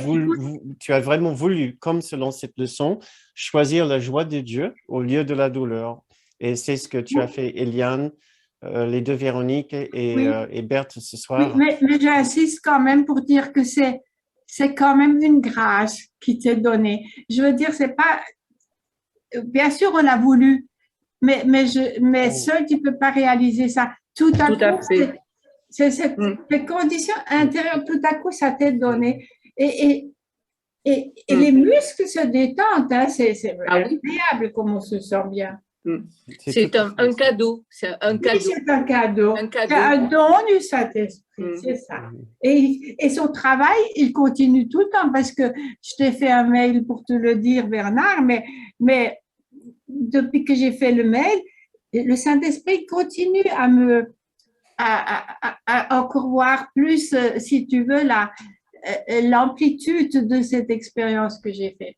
voulu, comme selon cette leçon, choisir la joie de Dieu au lieu de la douleur. Et c'est ce que tu as fait, Eliane, les deux Véronique et Berthe ce soir. Oui, mais j'insiste quand même pour dire que c'est quand même une grâce qui t'est donnée. Je veux dire, c'est pas. Bien sûr, on a voulu, mais seul, tu peux pas réaliser ça. Tout à coup, c'est cette condition intérieure, tout à coup, ça t'est donné. Et les muscles se détendent, hein, c'est incroyable comment on se sent bien. C'est un cadeau. C'est un cadeau. Oui, c'est un cadeau. C'est un don du Saint-Esprit, c'est ça. Et son travail, il continue tout le temps parce que je t'ai fait un mail pour te le dire, Bernard, mais depuis que j'ai fait le mail, le Saint-Esprit continue à encore voir plus, si tu veux, l'amplitude de cette expérience que j'ai faite.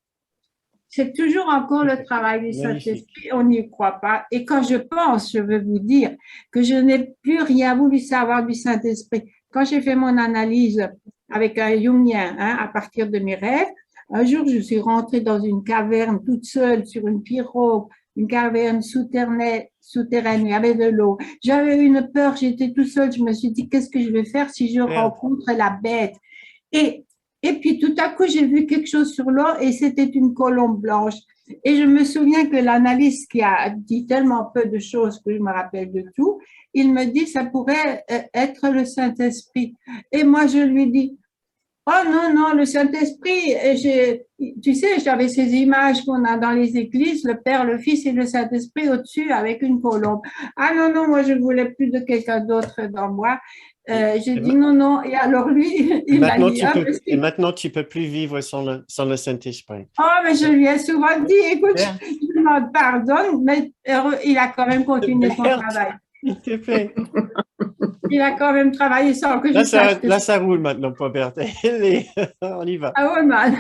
C'est toujours encore le travail du Saint-Esprit, on n'y croit pas. Et quand je pense, je veux vous dire que je n'ai plus rien voulu savoir du Saint-Esprit. Quand j'ai fait mon analyse avec un Jungien, hein, à partir de mes rêves, un jour, je suis rentrée dans une caverne toute seule sur une pirogue, une caverne souterraine, il y avait de l'eau. J'avais une peur, j'étais toute seule, je me suis dit, qu'est-ce que je vais faire si je rencontre la bête? Et puis tout à coup, j'ai vu quelque chose sur l'eau et c'était une colombe blanche. Et je me souviens que l'analyste qui a dit tellement peu de choses que je me rappelle de tout, il me dit ça pourrait être le Saint-Esprit. Et moi, je lui dis, oh non, le Saint-Esprit, tu sais, j'avais ces images qu'on a dans les églises, le Père, le Fils et le Saint-Esprit au-dessus avec une colombe. Ah non, moi je voulais plus de quelqu'un d'autre dans moi. J'ai dit non, et alors lui, il m'a dit… Et maintenant, tu ne peux plus vivre sans le Saint-Esprit. Oh, mais je lui ai souvent dit, écoute, je demande pardon, mais il a quand même continué son travail. Il a quand même travaillé sans que je sache. Là, ça roule maintenant pour Berthe. On y va. Ah ouais, man.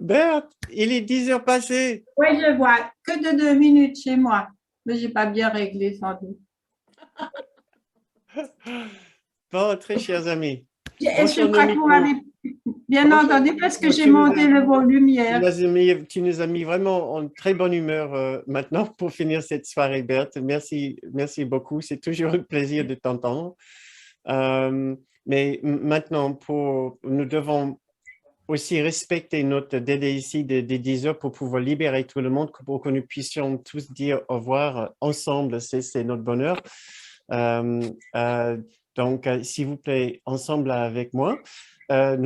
Berthe, il est 10 heures passées. Oui, je vois. Que de 2 minutes chez moi. Mais je n'ai pas bien réglé, sans doute. Bon, très chers amis. Est-ce que vous m'avez bien entendu parce que j'ai monté le volume hier. Tu nous as mis vraiment en très bonne humeur maintenant pour finir cette soirée, Berthe. Merci beaucoup. C'est toujours un plaisir de t'entendre. Mais maintenant, nous devons aussi respecter notre délai ici des 10 heures pour pouvoir libérer tout le monde, pour que nous puissions tous dire au revoir ensemble. C'est notre bonheur. Donc, s'il vous plaît, ensemble avec moi, nous